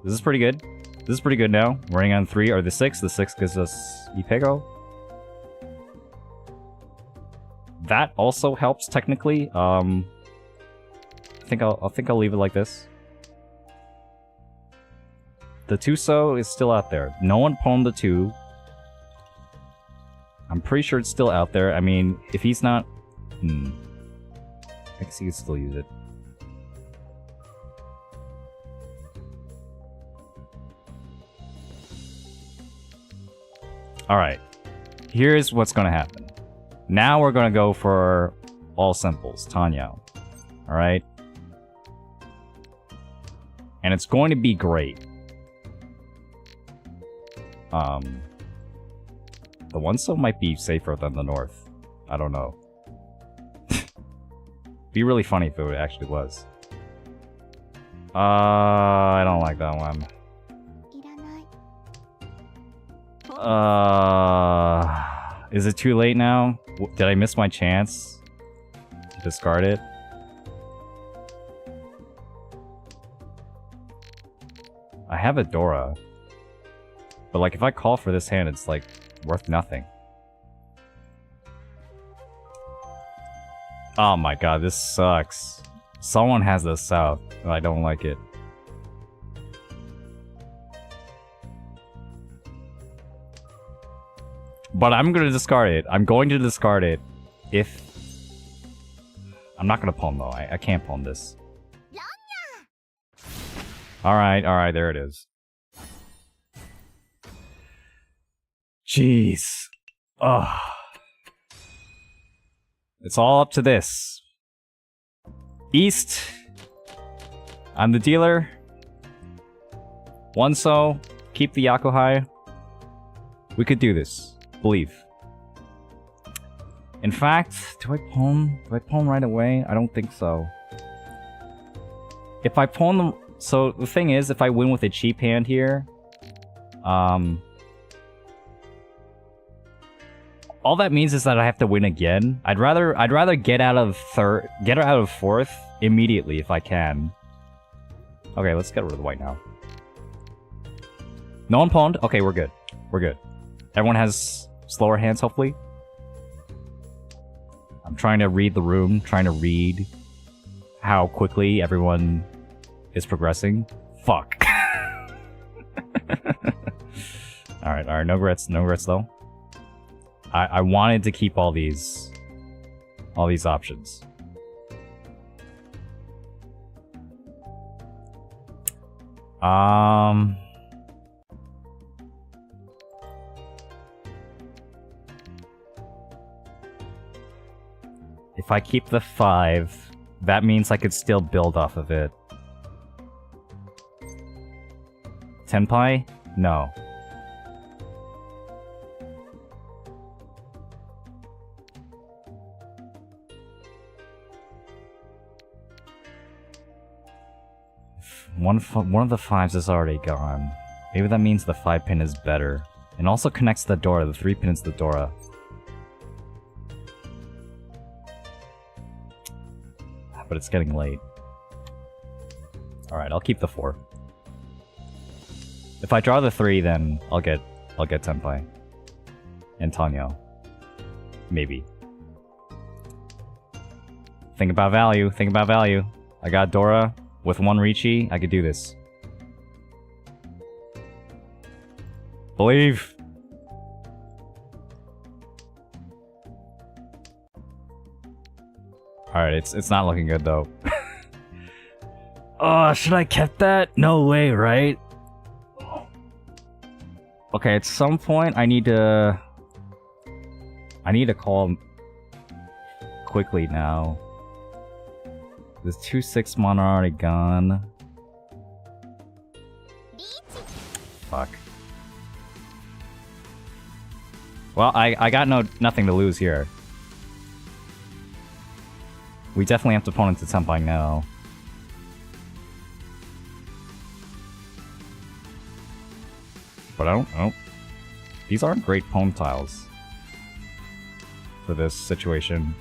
This is pretty good. This is pretty good now. Running on 3 or the 6. The 6 gives us Ipego. That also helps technically. I think I'll leave it like this. The Tuso is still out there. No one pawned the 2. I'm pretty sure it's still out there. I mean, if he's not... I guess he can still use it. Alright. Here's what's gonna happen. Now we're gonna go for all simples. Tanyao. Alright? And it's going to be great. The one still might be safer than the north. I don't know. Be really funny if it actually was. I don't like that one. Is it too late now? Did I miss my chance to discard it? I have a Dora. But like if I call for this hand, it's like worth nothing. Oh my god, this sucks. Someone has the south, and I don't like it. But I'm gonna discard it. I'm going to discard it if... I'm not gonna pawn though. I can't pawn this. Alright, there it is. Jeez. Ugh. It's all up to this. East. I'm the dealer. One so. Keep the Yakuhai. We could do this. Believe. In fact, do I pawn? Do I pawn right away? I don't think so. If I pawn them... So, the thing is, if I win with a cheap hand here... all that means is that I have to win again. I'd rather get out of fourth immediately if I can. Okay, let's get rid of the white now. No one pawned? Okay, we're good. We're good. Everyone has slower hands, hopefully. I'm trying to read the room, trying to read how quickly everyone is progressing. Fuck. Alright, no regrets though. I wanted to keep all these options. If I keep the 5, that means I could still build off of it. Tenpai? No. One of the 5s is already gone. Maybe that means the 5 pin is better. And also connects the Dora. The 3 pin is the Dora. But it's getting late. Alright, I'll keep the 4. If I draw the 3, then I'll get Tenpai. And Tanyo. Maybe. Think about value. Think about value. I got Dora. With 1 Richi, I could do this. Believe! Alright, it's not looking good though. Oh, should I kept that? No way, right? Okay, at some point I need to... I need to call quickly now. There's 2 6-mon are already gone. Fuck. Well, I got nothing to lose here. We definitely have to opponent to Senpai now. But I don't. These aren't great poem tiles for this situation.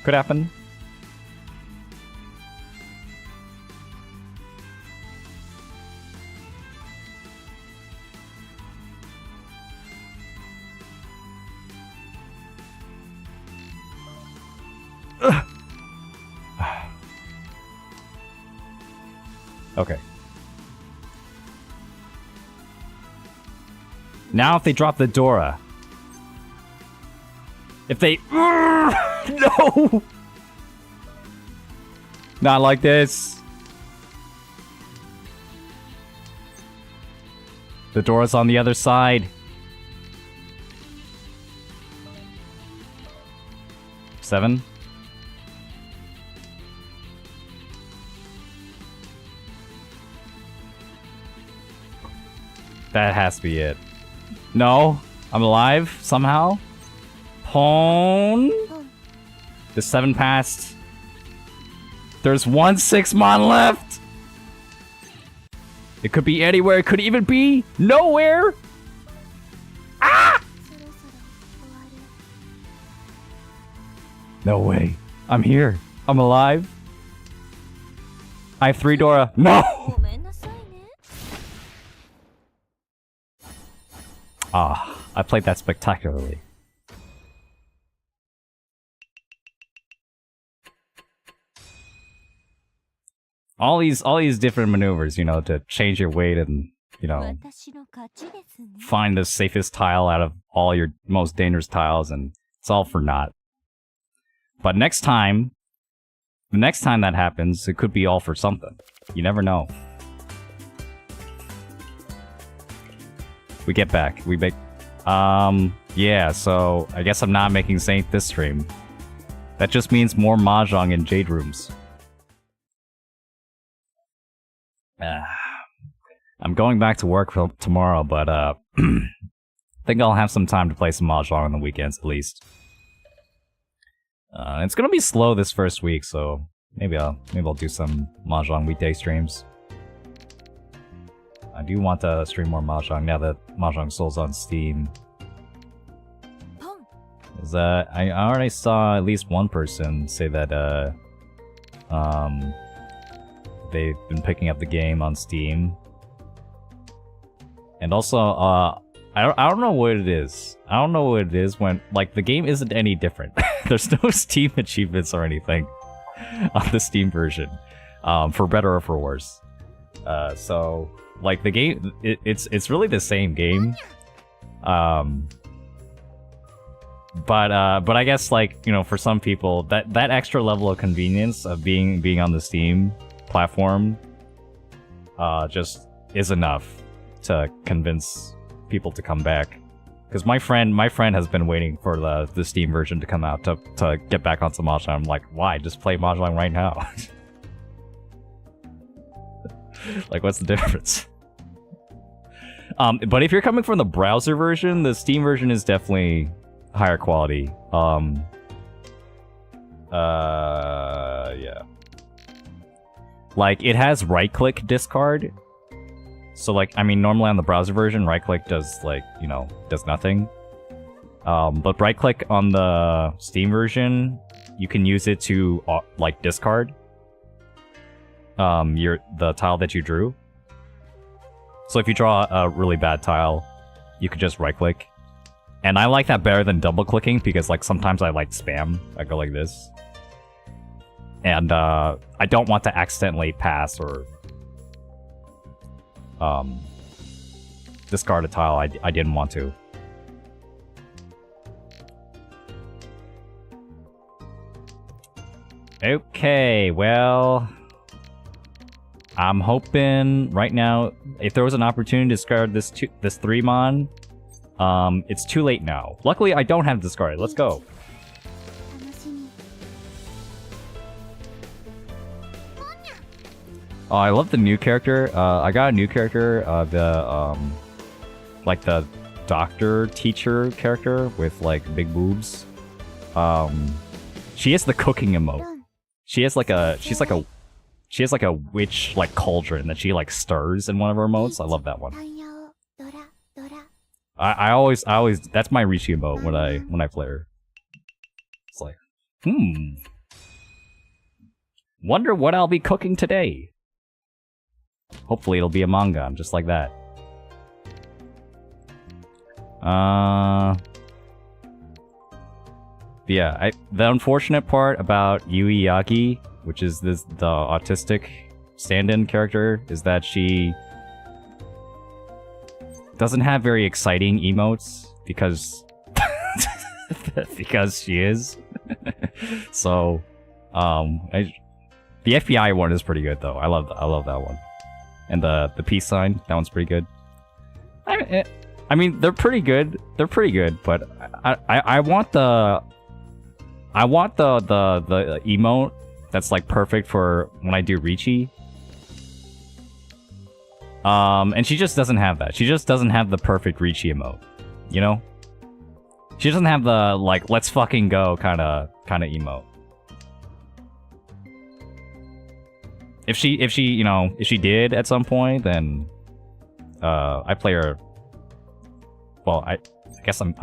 Could happen. Okay. Now if they drop the Dora. If they... No! Not like this. The Dora's on the other side. 7. That has to be it. No, I'm alive somehow. Pwn. The 7 passed. There's 1 6-mon left. It could be anywhere. It could even be nowhere. Ah! No way. I'm here. I'm alive. I have 3 Dora. No! Ah, I played that spectacularly. All these different maneuvers, you know, to change your weight and, you know, find the safest tile out of all your most dangerous tiles, and it's all for naught. But next time, the next time that happens, it could be all for something. You never know. We get back. We make... yeah, so I guess I'm not making Saint this stream. That just means more Mahjong in Jade Rooms. I'm going back to work tomorrow, but I think I'll have some time to play some Mahjong on the weekends at least. It's gonna be slow this first week, so maybe I'll do some Mahjong weekday streams. I do want to stream more Mahjong now that Mahjong Soul's on Steam. I already saw at least one person say that they've been picking up the game on Steam. And also, I don't know what it is. I don't know what it is when, like, the game isn't any different. There's no Steam achievements or anything on the Steam version, for better or for worse. So, like, the game, it's really the same game. But I guess, like, you know, for some people, that extra level of convenience of being on the Steam platform, just is enough to convince people to come back. Because my friend has been waiting for the Steam version to come out to get back onto Mahjong. I'm like, why? Just play Mahjong right now. Like, what's the difference? But if you're coming from the browser version, the Steam version is definitely higher quality. Yeah. Like, it has right-click discard. So, like, I mean, normally on the browser version, right-click does, like, you know, does nothing. But right-click on the Steam version, you can use it to, like, discard the tile that you drew. So if you draw a really bad tile, you could just right-click. And I like that better than double-clicking, because, like, sometimes I, like, spam. I go like this. And, I don't want to accidentally pass or discard a tile I didn't want to. Okay, well, I'm hoping right now, if there was an opportunity to discard this 3-mon, It's too late now. Luckily, I don't have discarded. Let's go. Oh, I love the new character. I got a new character. Like the doctor teacher character with like big boobs. She has the cooking emote. She has like a witch like cauldron that she like stirs in one of her emotes. I love that one. I always that's my Rishi emote when I play her. It's like, wonder what I'll be cooking today. Hopefully it'll be a manga, just like that. Yeah, the unfortunate part about Yui Yagi, which is the autistic stand-in character, is that she doesn't have very exciting emotes because because she is. So, the FBI one is pretty good though. I love that one, and the peace sign, that one's pretty good. I mean, they're pretty good. They're pretty good, but I want the emote that's like perfect for when I do Richi. And she just doesn't have that. She just doesn't have the perfect Richi emote, you know? She doesn't have the like let's fucking go kind of emote. If she did at some point, then I play her. Well, I guess I'm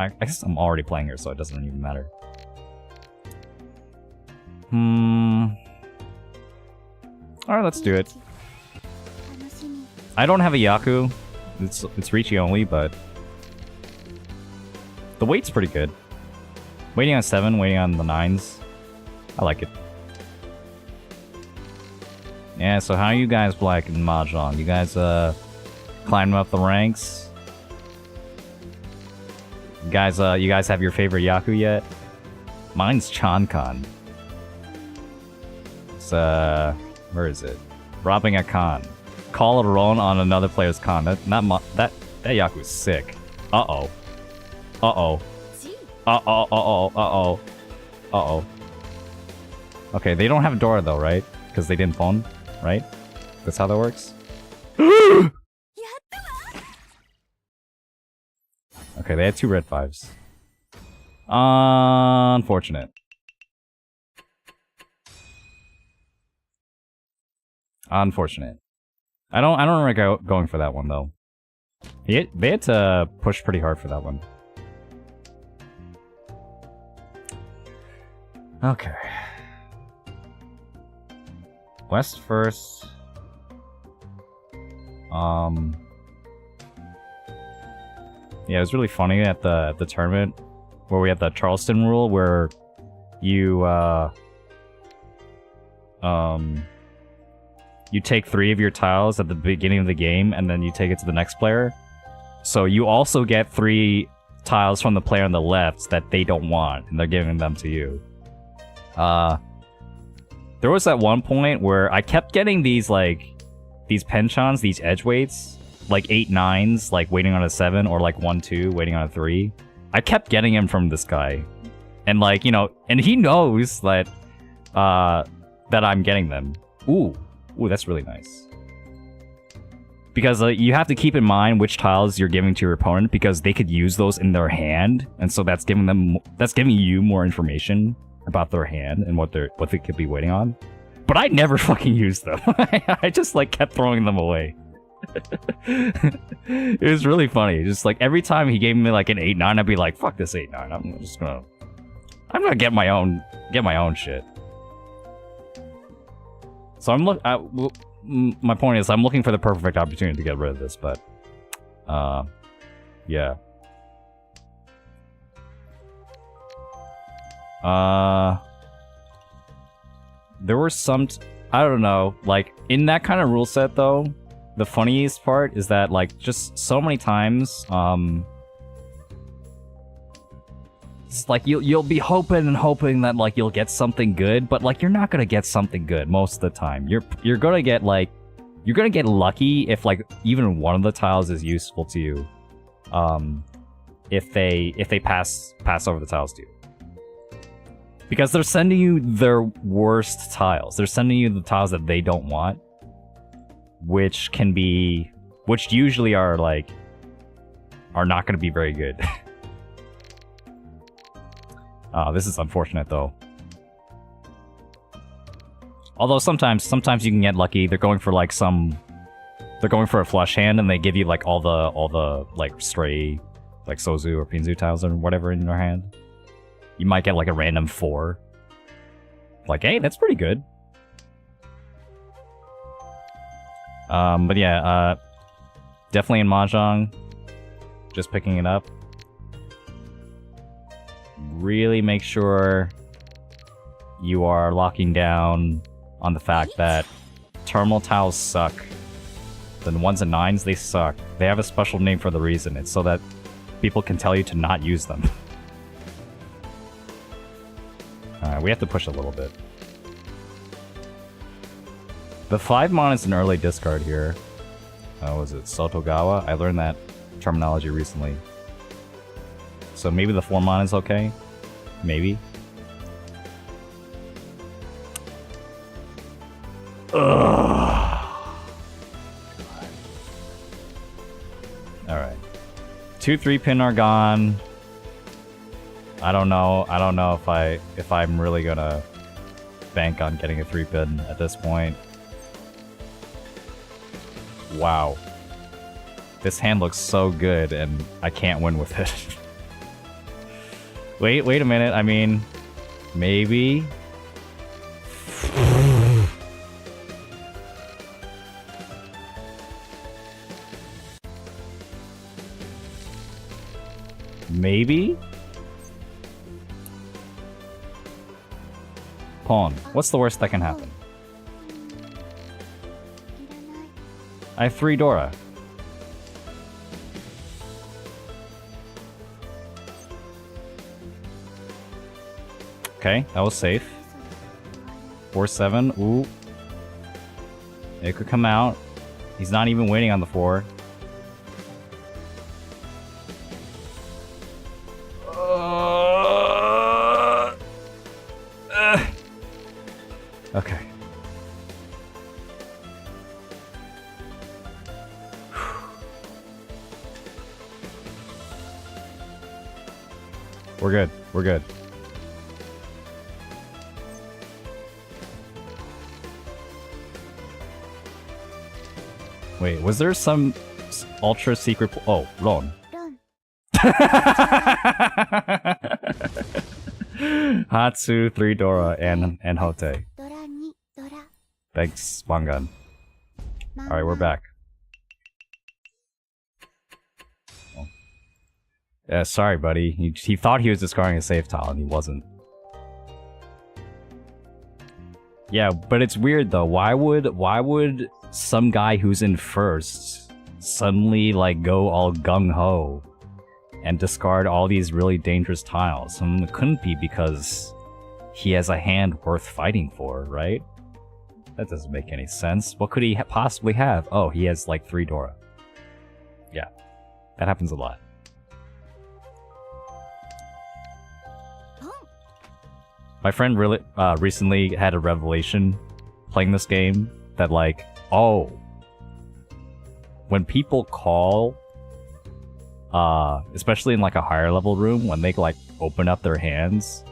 already playing her, so it doesn't even matter. Alright, let's do it. I don't have a Yaku. It's Richi only, but the weight's pretty good. Waiting on 7, waiting on the 9s. I like it. Yeah, so how are you guys liking Mahjong? You guys climbing up the ranks? You guys have your favorite Yaku yet? Mine's Chankan. It's where is it? Robbing a con. Call a run on another player's con. That Yaku's sick. Uh-oh. Uh-oh. Uh-oh, uh-oh, uh-oh. Uh-oh. Okay, they don't have Dora though, right? Because they didn't phone, right? That's how that works? Okay, they had 2 red 5s. Unfortunate. Unfortunate. I don't remember going for that one though. They had to push pretty hard for that one. Okay. West first. Yeah, it was really funny at the tournament where we had the Charleston rule where you you take 3 of your tiles at the beginning of the game and then you take it to the next player. So you also get 3 tiles from the player on the left that they don't want and they're giving them to you. There was that one point where I kept getting these penchants, these edge weights, like 8 9s, like waiting on a 7, or like 1 2 waiting on a 3. I kept getting him from this guy, and like, you know, and he knows that that I'm getting them. Ooh, that's really nice. Because you have to keep in mind which tiles you're giving to your opponent, because they could use those in their hand, and so that's giving you more information about their hand and what they could be waiting on. But I never fucking used them. I just like kept throwing them away. It was really funny. Just like every time he gave me like an 8 9, I'd be like, "Fuck this 8 9. I'm gonna get my own shit." So my point is, I'm looking for the perfect opportunity to get rid of this, but yeah. There were some, I don't know, like, in that kind of rule set, though, the funniest part is that, like, just so many times, it's like, you'll be hoping and hoping that, like, you'll get something good, but, like, you're not gonna get something good most of the time. You're gonna get, like, you're gonna get lucky if, like, even one of the tiles is useful to you. if they pass over the tiles to you. Because they're sending you their worst tiles. They're sending you the tiles that they don't want, which usually are like not going to be very good. This is unfortunate though. Although sometimes you can get lucky. They're going for like they're going for a flush hand, and they give you like all the like stray like Sozu or Pinzu tiles or whatever in your hand. You might get like a random 4. Like, hey, that's pretty good. But yeah, definitely in Mahjong, just picking it up. Really make sure you are locking down on the fact that terminal tiles suck. The ones and 9s, they suck. They have a special name for the reason. It's so that people can tell you to not use them. Alright, we have to push a little bit. The 5-mon is an early discard here. Was it Sotogawa? I learned that terminology recently. So maybe the 4-mon is okay? Maybe. Ugh. Alright. 2 3-pin are gone. I don't know if I'm really gonna bank on getting a 3-pin at this point. Wow. This hand looks so good and I can't win with it. Wait a minute, I mean, maybe. Maybe? Pawn. What's the worst that can happen? I have 3 Dora. Okay, that was safe. 4-7. Ooh. It could come out. He's not even waiting on the 4. Okay. We're good. We're good. Wait, was there some ultra secret? Oh, Ron. Hatsu, 3 Dora, and Hote. Thanks, Wangan. Alright, we're back. Oh. Yeah, sorry, buddy. He thought he was discarding a save tile, and he wasn't. Yeah, but it's weird though. Why would some guy who's in first suddenly like go all gung-ho and discard all these really dangerous tiles? It couldn't be because he has a hand worth fighting for, right? That doesn't make any sense. What could he possibly have? Oh, he has like 3 Dora. Yeah, that happens a lot. My friend really recently had a revelation playing this game that like, oh, when people call, especially in like a higher level room, when they like open up their hands,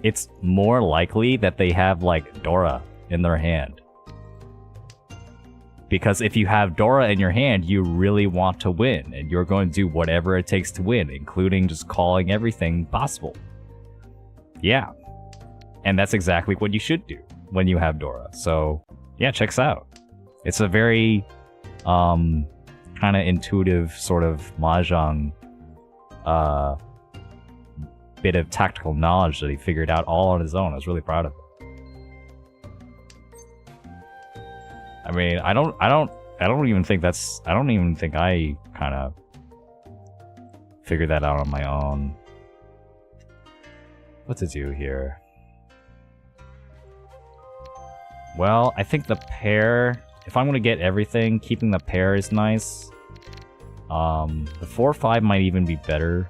it's more likely that they have like Dora in their hand. Because if you have Dora in your hand, you really want to win, and you're going to do whatever it takes to win, including just calling everything possible. Yeah. And that's exactly what you should do when you have Dora. So, yeah, checks out. It's a very kind of intuitive sort of Mahjong bit of tactical knowledge that he figured out all on his own. I was really proud of him. I mean, I don't even think I kind of figured that out on my own. What to do here? Well, I think the pair, if I'm gonna get everything, keeping the pair is nice. The 4-5 might even be better,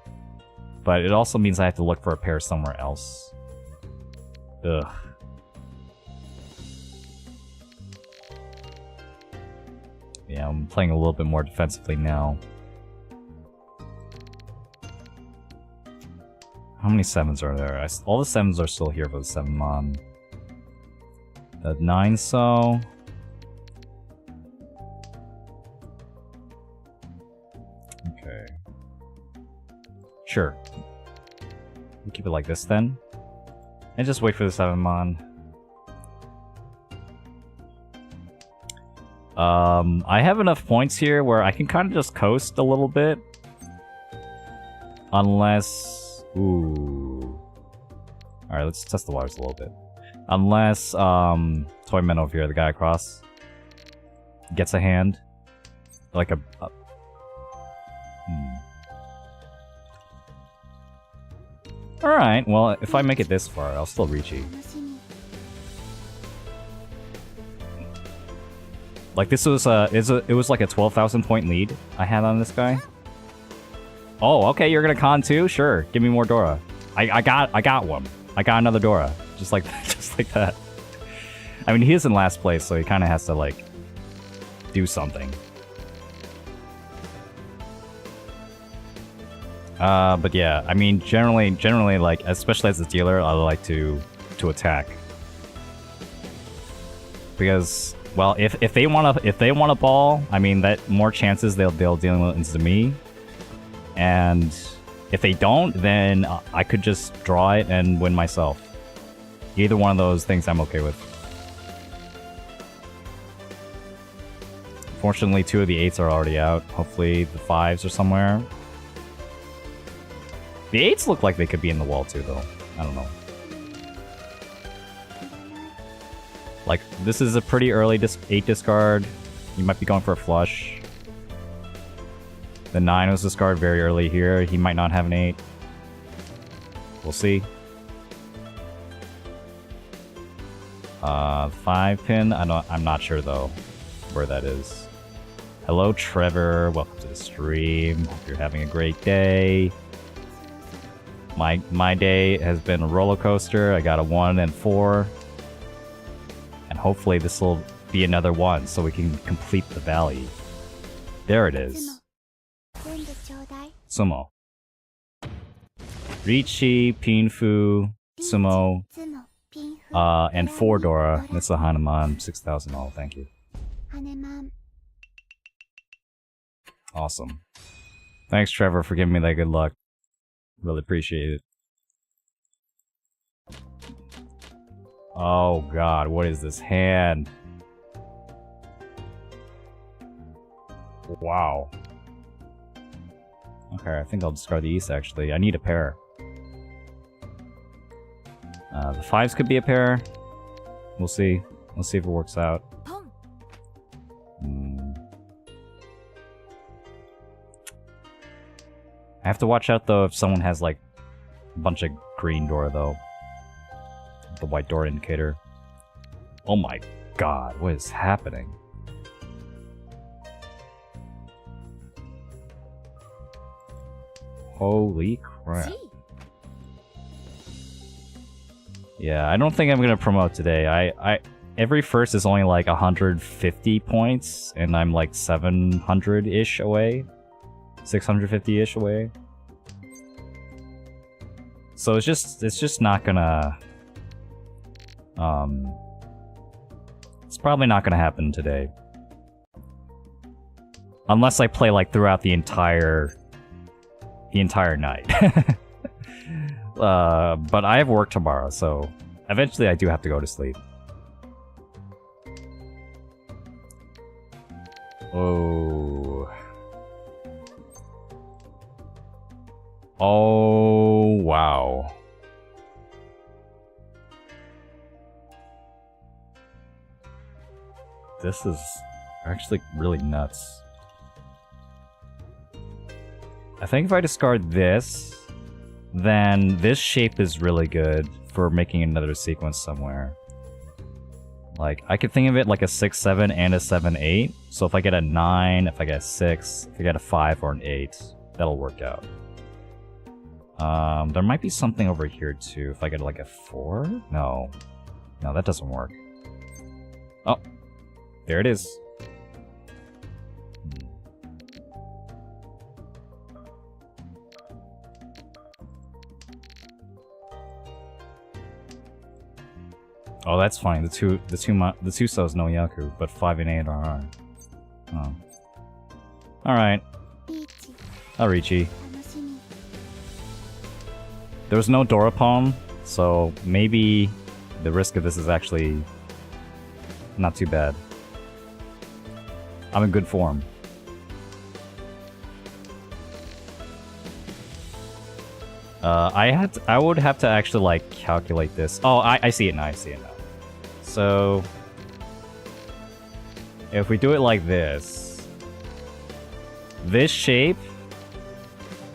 but it also means I have to look for a pair somewhere else. Ugh. Yeah, I'm playing a little bit more defensively now. How many 7s are there? All the 7s are still here for the 7-mon. The 9 so. Okay. Sure. We'll keep it like this then. And just wait for the 7-mon. I have enough points here where I can kind of just coast a little bit. Unless... Ooh. Alright, let's test the waters a little bit. Unless, Toyman over here, the guy across, gets a hand. Like a... Alright, well, if I make it this far, I'll still reach you. Like, this was, it was like a 12,000 point lead I had on this guy. Oh, okay, you're gonna con too? Sure, give me more Dora. I got one. I got another Dora. Just like that. I mean, he is in last place, so he kind of has to, like, do something. But yeah, I mean, generally, like, especially as a dealer, I like to attack. Because, well, if they want a ball, I mean, that more chances they'll deal into me. And if they don't, then I could just draw it and win myself. Either one of those things I'm okay with. Fortunately, 2 of the 8s are already out. Hopefully the 5s are somewhere. The 8s look like they could be in the wall too, though. I don't know. Like, this is a pretty early 8 discard. You might be going for a flush. The 9 was discarded very early here. He might not have an 8. We'll see. 5 pin. I'm not sure though where that is. Hello, Trevor. Welcome to the stream. Hope you're having a great day. My day has been a roller coaster. I got a 1 and 4, and hopefully this will be another 1 so we can complete the valley. There it is. Sumo. Richi, Pinfu, Sumo, and 4 Dora. That's a Hanuman, 6,000 all, thank you. Awesome. Thanks, Trevor, for giving me that good luck. Really appreciate it. Oh god, what is this hand? Wow. Okay, I think I'll discard the East, actually. I need a pair. The 5s could be a pair. We'll see. We'll see if it works out. I have to watch out, though, if someone has, like, a bunch of green Dora, though. The white Dora indicator. Oh my god, what is happening? Holy crap. Yeah, I don't think I'm gonna promote today. Every first is only like 150 points, and I'm like 700-ish away. 650-ish away. So it's just not gonna... It's probably not gonna happen today. Unless I play like throughout the entire night. But I have work tomorrow, so eventually I do have to go to sleep. Oh. Oh, wow. This is actually really nuts. I think if I discard this, then this shape is really good for making another sequence somewhere. Like, I could think of it like a 6-7 and a 7-8. So if I get a 9, if I get a 6, if I get a 5 or an 8, that'll work out. There might be something over here too. If I get like a 4? No. No, that doesn't work. Oh. There it is. Oh, that's fine. The two so's no Yaku, but 5 and 8 are. Oh. Alright. Arichi. There was no Dorapon, so maybe the risk of this is actually not too bad. I'm in good form. I would have to actually like calculate this. Oh, I see it now. I see it now. So if we do it like this, this shape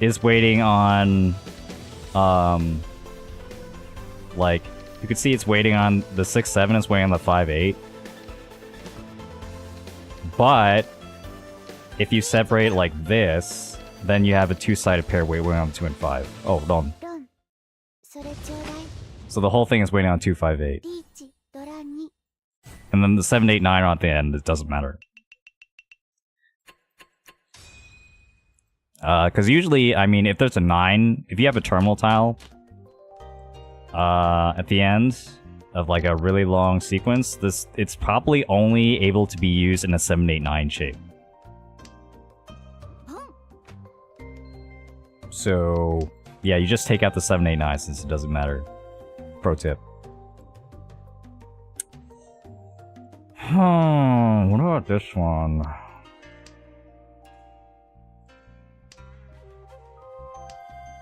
is waiting on like you can see it's waiting on the 6-7 is waiting on the 5-8. But if you separate it like this, then you have a two-sided pair waiting on 2 and 5. Oh, hold on. So the whole thing is waiting on 2, 5, 8. And then the 7, 8, 9 are at the end, it doesn't matter. Because usually, I mean, if there's a 9, if you have a terminal tile at the end of like a really long sequence, it's probably only able to be used in a 7, 8, 9 shape. So, yeah, you just take out the 7, 8, 9 since it doesn't matter. Pro tip. What about this one?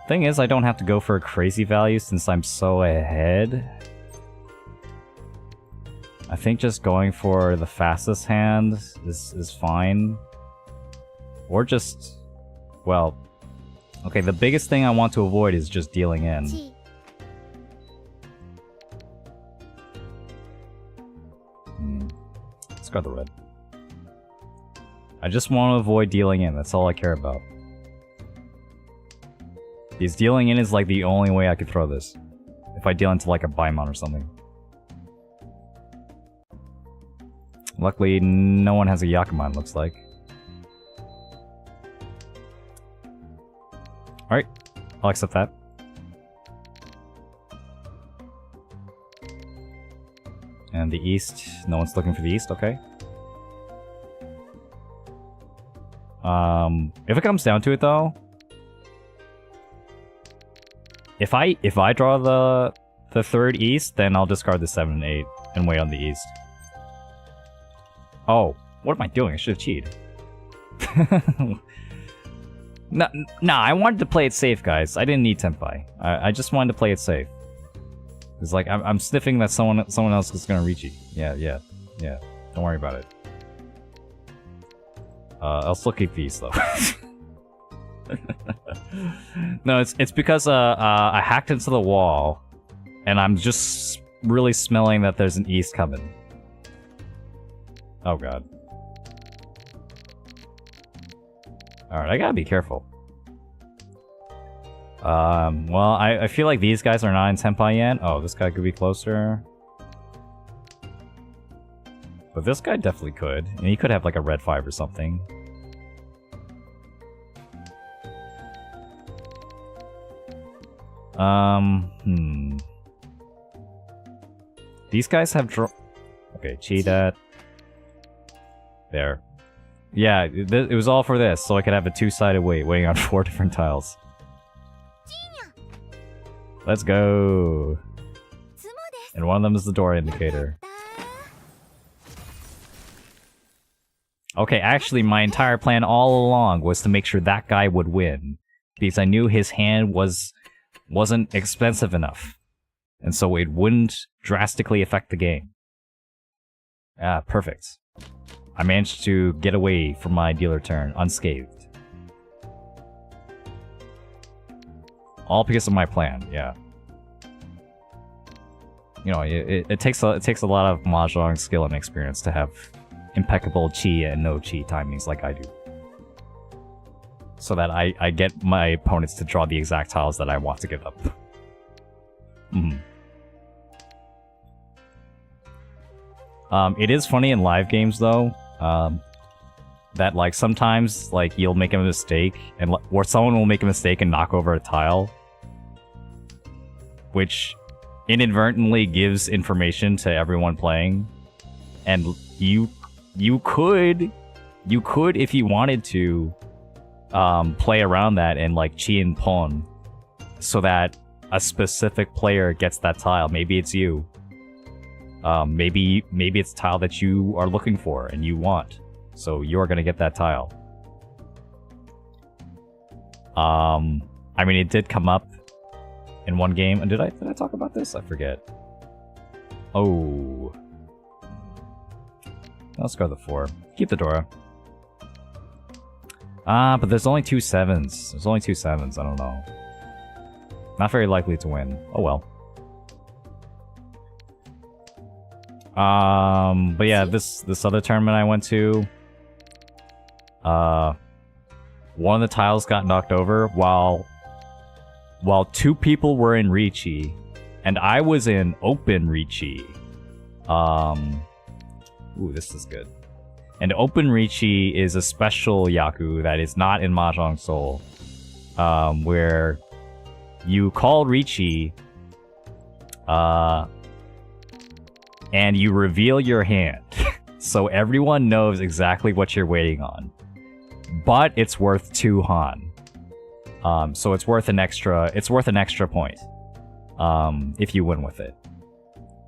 Thing is, I don't have to go for a crazy value since I'm so ahead. I think just going for the fastest hand is fine. Or just... well... okay, the biggest thing I want to avoid is just dealing in. Let's go the red. I just want to avoid dealing in, that's all I care about. Because dealing in is like the only way I could throw this. If I deal into like a Baimon or something. Luckily, no one has a Yakuman, looks like. Alright, I'll accept that. And the east, no one's looking for the east, okay. If it comes down to it though, if I draw the third east, then I'll discard the 7 and 8 and wait on the east. Oh, what am I doing? I should have cheated. Nah, I wanted to play it safe, guys. I didn't need Tenpai. I just wanted to play it safe. It's like, I'm sniffing that someone else is gonna reach you. Yeah. Don't worry about it. I'll still keep these, though. No, it's because I hacked into the wall, and I'm just really smelling that there's an east coming. Oh god. Alright, I gotta be careful. Well, I feel like these guys are not in Tenpai yet. Oh, this guy could be closer. But this guy definitely could. And he could have like a red 5 or something. These guys have okay, cheat at... there. Yeah, it was all for this, so I could have a two-sided waiting on 4 different tiles. Let's go! And one of them is the door indicator. Okay, actually, my entire plan all along was to make sure that guy would win. Because I knew his hand wasn't expensive enough. And so it wouldn't drastically affect the game. Ah, perfect. I managed to get away from my dealer turn unscathed. All because of my plan, yeah. You know, it takes a lot of Mahjong skill and experience to have impeccable chi and no chi timings like I do. So that I get my opponents to draw the exact tiles that I want to give up. It is funny in live games though, that like sometimes like you'll make a mistake and or someone will make a mistake and knock over a tile, which inadvertently gives information to everyone playing, and you could if you wanted to play around that and like chi and pawn so that a specific player gets that tile. Maybe it's you. Maybe it's a tile that you are looking for and you want, so you're gonna get that tile. I mean, it did come up in one game, and did I talk about this? I forget. Oh, let's go to the 4. Keep the Dora. But there's only 2 7s. There's only 2 7s. I don't know. Not very likely to win. Oh well. But yeah, this other tournament I went to, one of the tiles got knocked over while 2 people were in Richi, and I was in open Richi. Ooh, this is good. And open Richi is a special Yaku that is not in Mahjong Soul, where you call Richi, and you reveal your hand, so everyone knows exactly what you're waiting on. But it's worth 2 Han, so it's worth an extra point, if you win with it.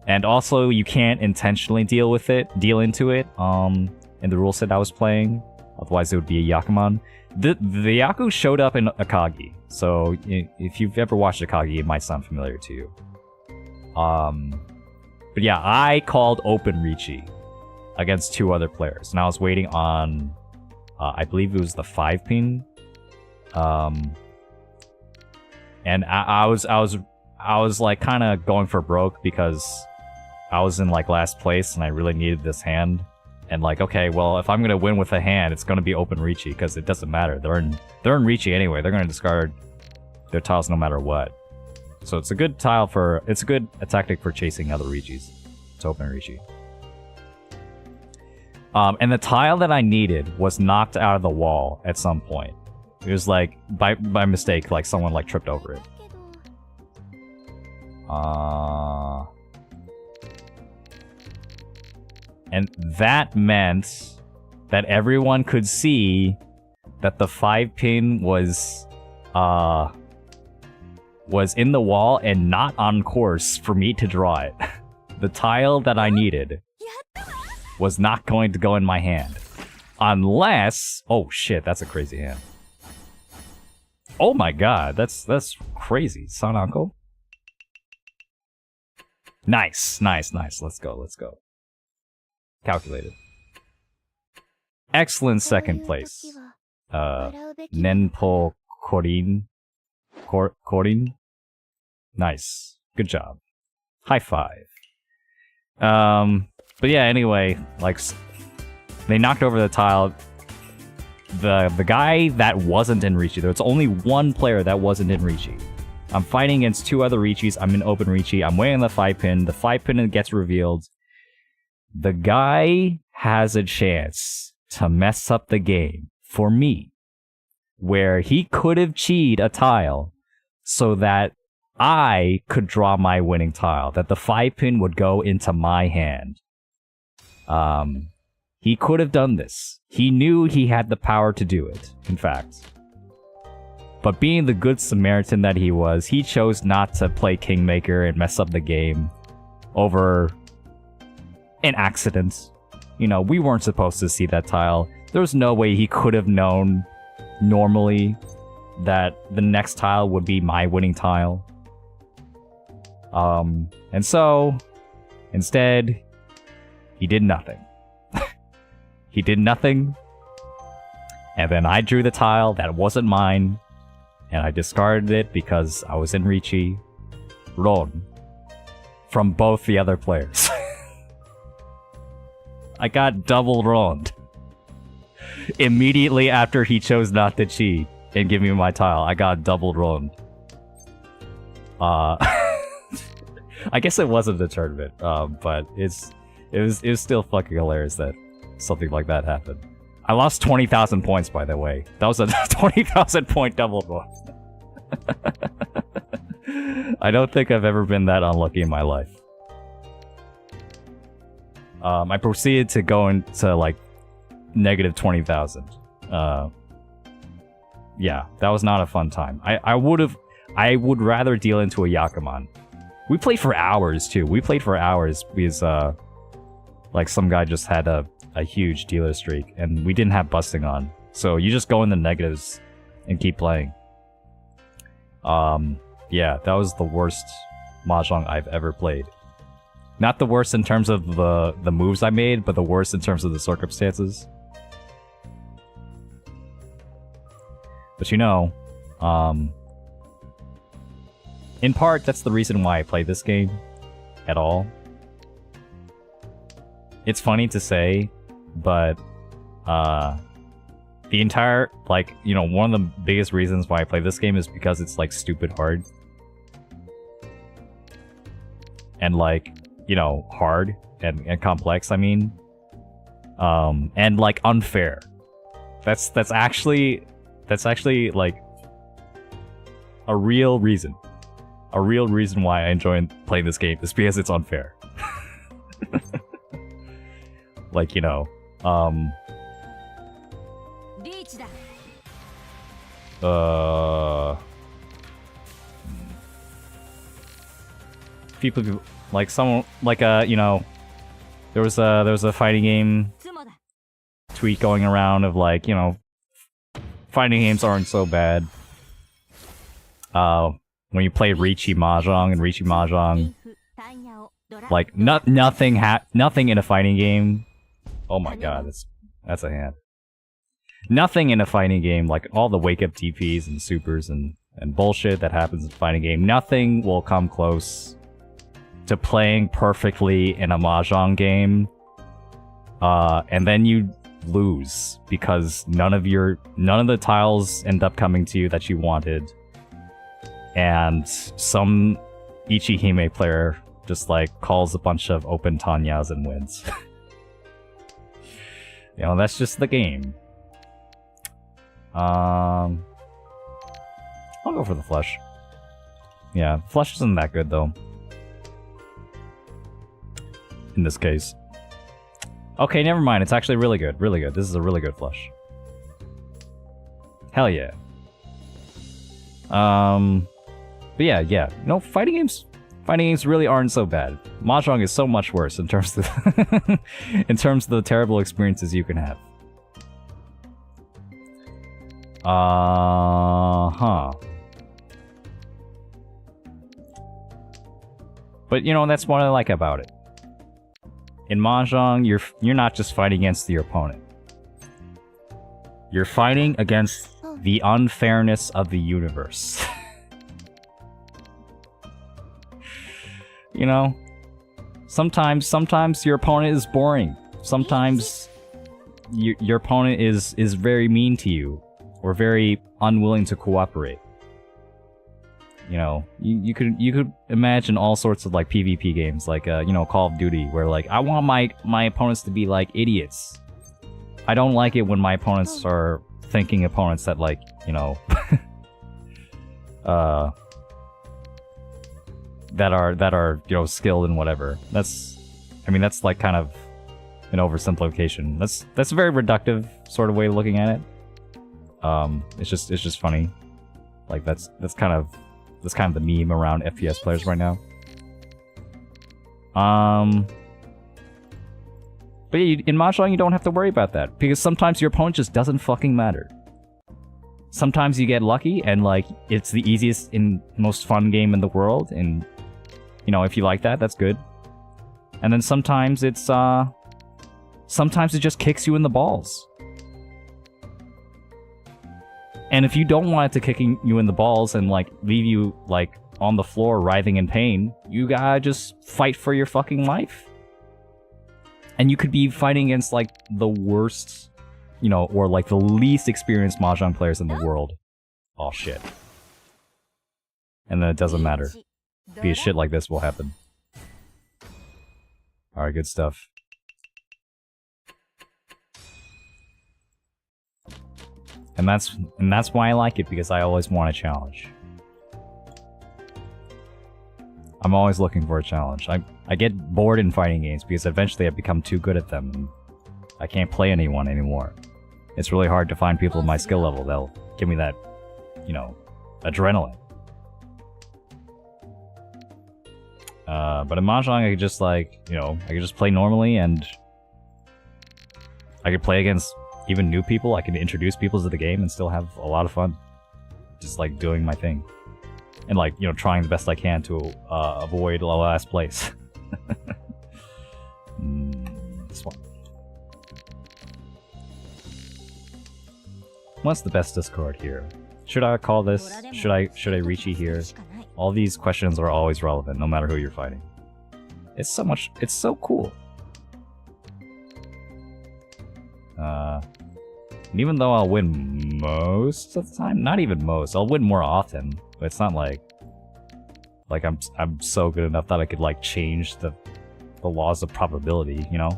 And also, you can't intentionally deal into it, in the rule set I was playing, otherwise it would be a Yakuman. The Yaku showed up in Akagi, so if you've ever watched Akagi, it might sound familiar to you. But yeah, I called open Richi against 2 other players, and I was waiting on, I believe it was the 5 pin. And I was like kind of going for broke because I was in like last place and I really needed this hand. And like, okay, well, if I'm gonna win with a hand, it's gonna be open Richi because it doesn't matter. They're in Richi anyway. They're gonna discard their tiles no matter what. So it's a good a tactic for chasing other Richis. It's open Richi. And the tile that I needed was knocked out of the wall at some point. It was like, by mistake, like someone like tripped over it. And that meant that everyone could see that the 5 pin was in the wall and not on course for me to draw it. The tile that I needed was not going to go in my hand. Unless... Oh shit, that's a crazy hand. Oh my god, that's crazy. Son uncle? Nice. Let's go. Calculated. Excellent second place. Nenpo Korin. Korin? Nice. Good job. High five. But yeah, anyway, like, they knocked over the tile. The guy that wasn't in Richi, there was only one player that wasn't in Richi. I'm fighting against 2 other Richis. I'm in open Richi. I'm waiting on the 5 pin. The 5 pin gets revealed. The guy has a chance to mess up the game for me, where he could have cheated a tile so that I could draw my winning tile, that the 5 pin would go into my hand. He could have done this. He knew he had the power to do it, in fact. But being the good Samaritan that he was, he chose not to play Kingmaker and mess up the game over an accident. You know, we weren't supposed to see that tile. There was no way he could have known normally that the next tile would be my winning tile. And so, instead, he did nothing. He did nothing, and then I drew the tile that wasn't mine, and I discarded it because I was in Richi. Ron. from both the other players. I got double wronged. Immediately after he chose not to cheat and give me my tile, I got double wronged. I guess it wasn't a tournament, but it was still fucking hilarious that something like that happened. I lost 20,000 points, by the way. That was a 20,000 point double wrong. I don't think I've ever been that unlucky in my life. I proceeded to go into like negative 20,000. Yeah, that was not a fun time. I would rather deal into a Yakuman. We played for hours too. We played for hours because like some guy just had a huge dealer streak and we didn't have busting on. So you just go in the negatives and keep playing. Yeah, that was the worst Mahjong I've ever played. Not the worst in terms of the moves I made, but the worst in terms of the circumstances. But you know, in part, that's the reason why I play this game at all. It's funny to say, but the entire, like, you know, one of the biggest reasons why I play this game is because it's, like, stupid hard. And, like, you know, hard and complex, I mean. And, like, unfair. That's actually, like, a real reason. A real reason why I enjoy playing this game is because it's unfair. Like, you know, people like someone like you know, there was a fighting game tweet going around of like, you know, fighting games aren't so bad. When you play Riichi Mahjong and Riichi Mahjong, like nothing in a fighting game. Oh my god, that's a hand. Nothing in a fighting game, like all the wake up TPs and supers and bullshit that happens in a fighting game, nothing will come close to playing perfectly in a Mahjong game, and then you lose because none of the tiles end up coming to you that you wanted, and some Ichihime player just like calls a bunch of open Tanyas and wins. You know, that's just the game. I'll go for the flush. Yeah, flush isn't that good though. In this case. Okay, never mind. It's actually really good. Really good. This is a really good flush. Hell yeah. But yeah. No, fighting games really aren't so bad. Mahjong is so much worse in terms of in terms of the terrible experiences you can have. But you know, that's what I like about it. In Mahjong, you're not just fighting against your opponent. You're fighting against the unfairness of the universe. You know, sometimes your opponent is boring. Sometimes your opponent is very mean to you or very unwilling to cooperate. You know, you could imagine all sorts of like PvP games, like you know, Call of Duty, where like I want my opponents to be like idiots. I don't like it when my opponents are thinking opponents that, like, you know, that are you know, skilled in whatever. That's like kind of an oversimplification. That's a very reductive sort of way of looking at it. It's just funny. Like that's kind of the meme around FPS players right now. But yeah, in Mahjong you don't have to worry about that, because sometimes your opponent just doesn't fucking matter. Sometimes you get lucky and like it's the easiest and most fun game in the world, and you know, if you like that, that's good. And then sometimes it just kicks you in the balls. And if you don't want it to kicking you in the balls and like leave you like on the floor writhing in pain, you gotta just fight for your fucking life. And you could be fighting against like the worst, you know, or like the least experienced Mahjong players in the world. Oh shit. And then it doesn't matter. Because shit like this will happen. Alright, good stuff. And that's why I like it, because I always want a challenge. I'm always looking for a challenge. I get bored in fighting games because eventually I become too good at them and I can't play anyone anymore. It's really hard to find people at my skill level that'll give me that, you know, adrenaline. But in Mahjong I could just like, you know, I could just play normally and I could play against even new people. I can introduce people to the game and still have a lot of fun. Just like doing my thing. And like, you know, trying the best I can to avoid last place. This one. What's the best Discord here? Should I call this? Should I Richie here? All these questions are always relevant, no matter who you're fighting. It's so cool. And even though I'll win most of the time, not even most, I'll win more often, but it's not like I'm so good enough that I could like change the laws of probability, you know?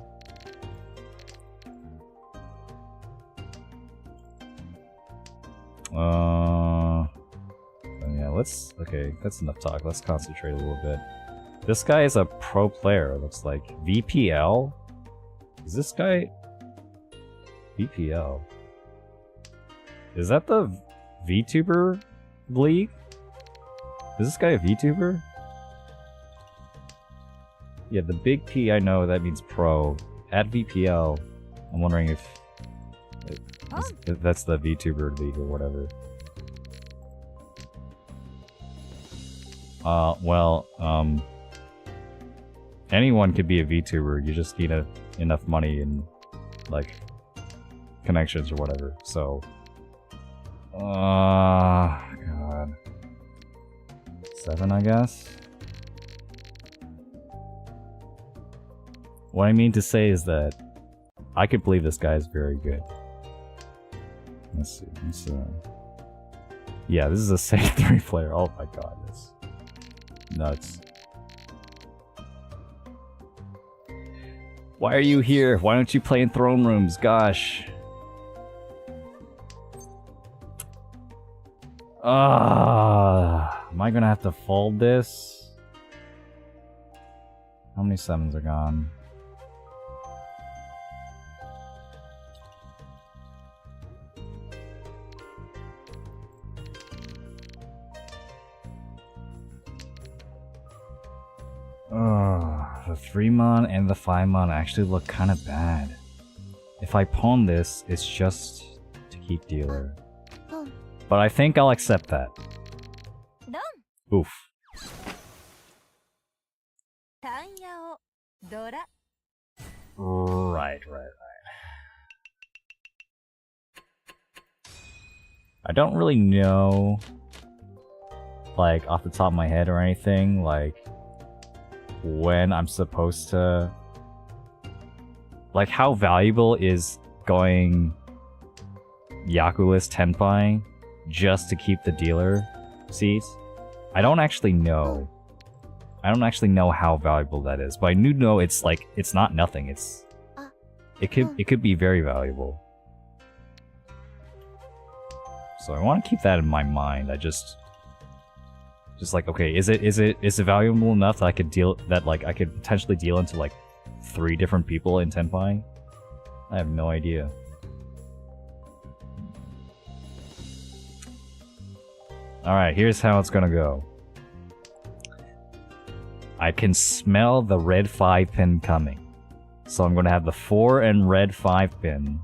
Yeah, okay, that's enough talk. Let's concentrate a little bit. This guy is a pro player, it looks like. VPL? Is this guy... VPL? Is that the VTuber league? Is this guy a VTuber? Yeah, the big P I know, that means pro. At VPL, I'm wondering if that's the VTuber league or whatever. Anyone could be a VTuber, you just need enough money and, like, connections or whatever, so... God. 7, I guess? What I mean to say is that I could believe this guy is very good. Let's see, yeah, this is a Save 3 player, oh my god, that's nuts. Why are you here? Why don't you play in throne rooms? Gosh. Am I gonna have to fold this? How many 7s are gone? The 3-mon and the 5-mon actually look kind of bad. If I pawn this, it's just to keep dealer. But I think I'll accept that. Oof. Right. I don't really know, like, off the top of my head or anything, like, when I'm supposed to... Like, how valuable is going Yakulist Tenpai just to keep the dealer seats? I don't actually know. I don't actually know how valuable that is, but I do know it's like, it's not nothing, it could be very valuable. So I want to keep that in my mind. I just like, okay, is it valuable enough that I could I could potentially deal into like 3 different people in Tenpai? I have no idea. Alright, here's how it's gonna go. I can smell the red 5 pin coming. So I'm gonna have the 4 and red 5 pin.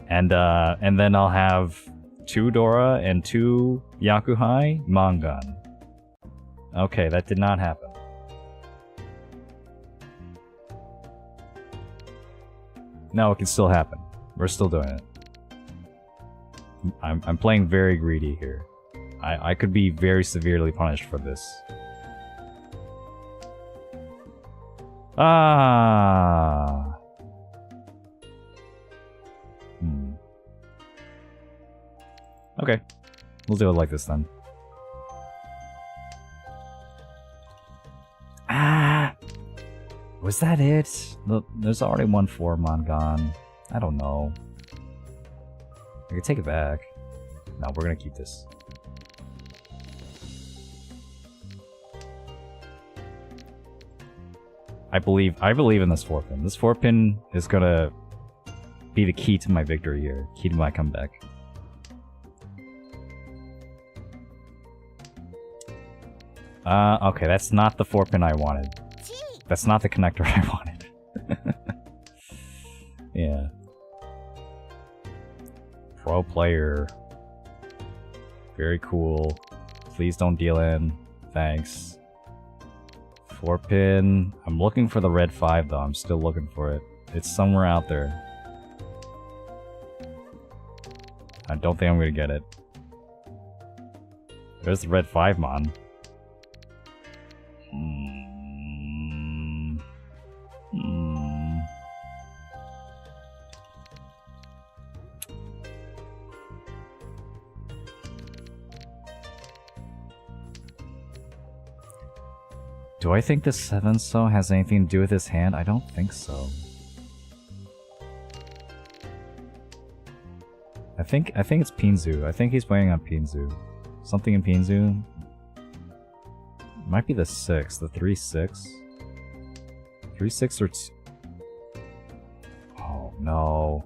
And then I'll have 2 Dora and 2 Yakuhai Mangan. Okay, that did not happen. No, it can still happen. We're still doing it. I'm playing very greedy here. I could be very severely punished for this. Ah. Okay. We'll do it like this then. Ah! Was that it? Look, there's already one 4-mon gone. I don't know. I could take it back. No, we're gonna keep this. I believe in this 4-pin. This 4-pin is gonna be the key to my victory here. Key to my comeback. Okay, that's not the 4-pin I wanted. That's not the connector I wanted. Yeah. Pro player. Very cool. Please don't deal in. Thanks. 4-pin. I'm looking for the red 5 though. I'm still looking for it. It's somewhere out there. I don't think I'm gonna get it. There's the red 5-mon. Do I think this 7-so has anything to do with his hand? I don't think so. I think it's Pinzu. I think he's playing on Pinzu. Something in Pinzu. Might be the 6, the 3-6. 3-6 or 2. Oh no.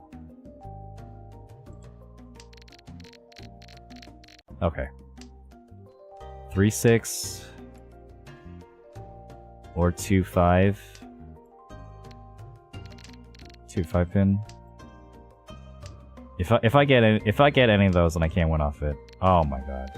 Okay. 3-6 or 2-5. 2-5 pin. If I get any of those, then I can't win off it. Oh my god.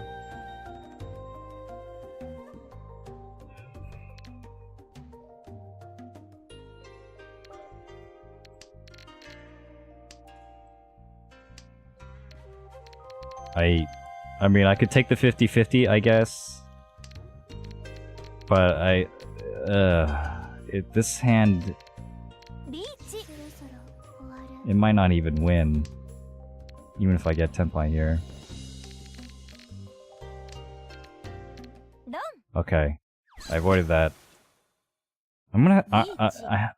I mean, I could take the 50-50, I guess. But this hand, it might not even win. Even if I get Tenpai here. Okay. I avoided that. I'm gonna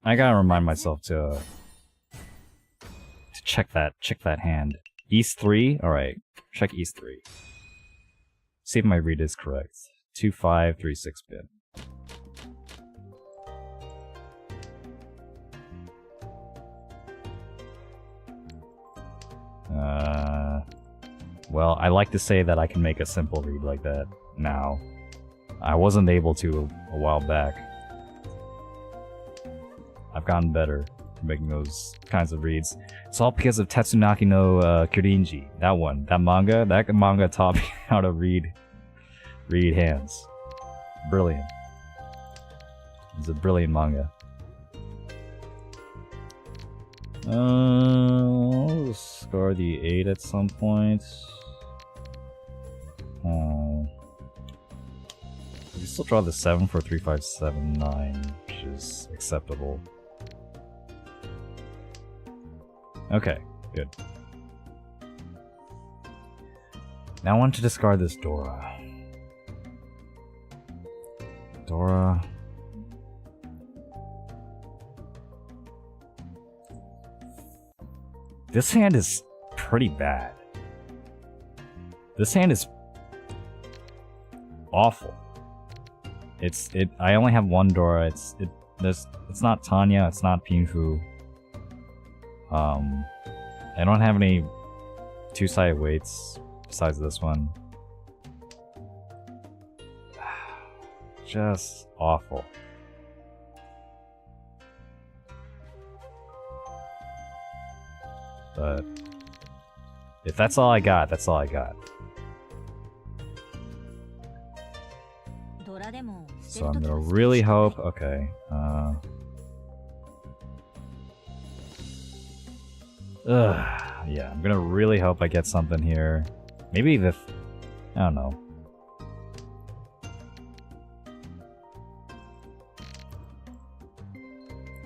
I gotta remind myself to check that hand. East 3? Alright. Check East 3. See if my read is correct. 2-5, 3-6 pin. Well, I like to say that I can make a simple read like that now. I wasn't able to a while back. I've gotten better at making those kinds of reads. It's all because of Tatsunaki no Kyurinji. That one. That manga taught me how to read hands. Brilliant. It's a brilliant manga. I'll score the 8 at some point. We still draw the 7 for 3, 5, 7, 9, which is acceptable. Okay, good. Now I want to discard this Dora. Dora. This hand is pretty bad. This hand is awful. I only have one Dora. It's not Tanya. It's not Pinfu. I don't have any two-sided weights besides this one. Just awful. But if that's all I got, that's all I got. So I'm gonna really hope. Okay. Ugh. Yeah, I'm gonna really hope I get something here. Maybe the... I don't know.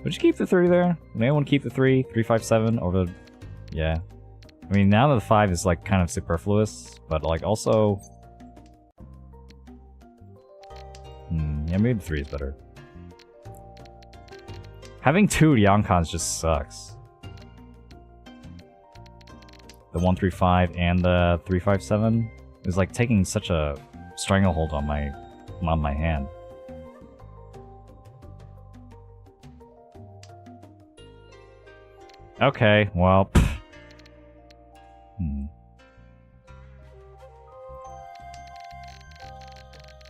Would you keep the 3 there? Would anyone keep the 3? 357 over the... Yeah. I mean, now that the 5 is, like, kind of superfluous, but, like, also... yeah, maybe the 3 is better. Having 2 Yonkons just sucks. The 135 and the 357 is, like, taking such a stranglehold on my hand. Okay, well...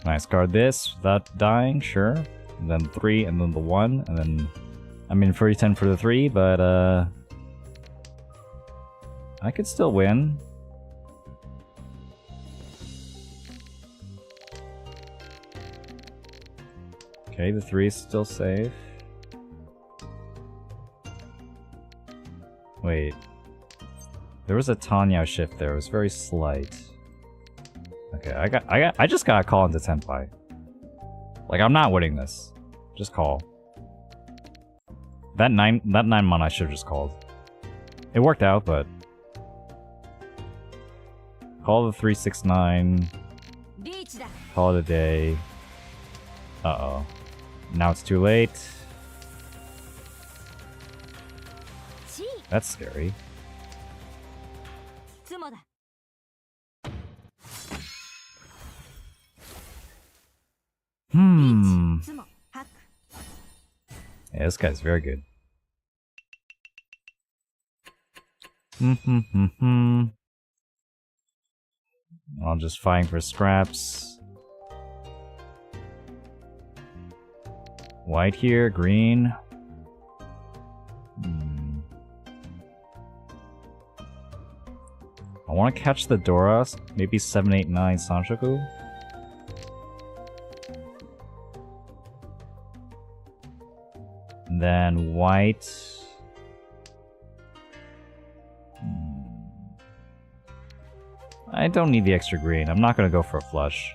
Nice, guard this without dying, sure. And then 3, and then the 1, and then... I mean, 30-10 for the 3, but, I could still win. Okay, the 3 is still safe. Wait. There was a Tanyao shift there, it was very slight. Okay, I just gotta call into Tenpai. Like, I'm not winning this. Just call. That 9 mana I should've just called. It worked out, but... Call the 369. Call it a day. Uh-oh. Now it's too late. That's scary. Yeah, this guy's very good. I'm just fighting for scraps. White here, green. I want to catch the Dora, maybe 7, 8, 9 Sanshoku. And then white. I don't need the extra green. I'm not going to go for a flush.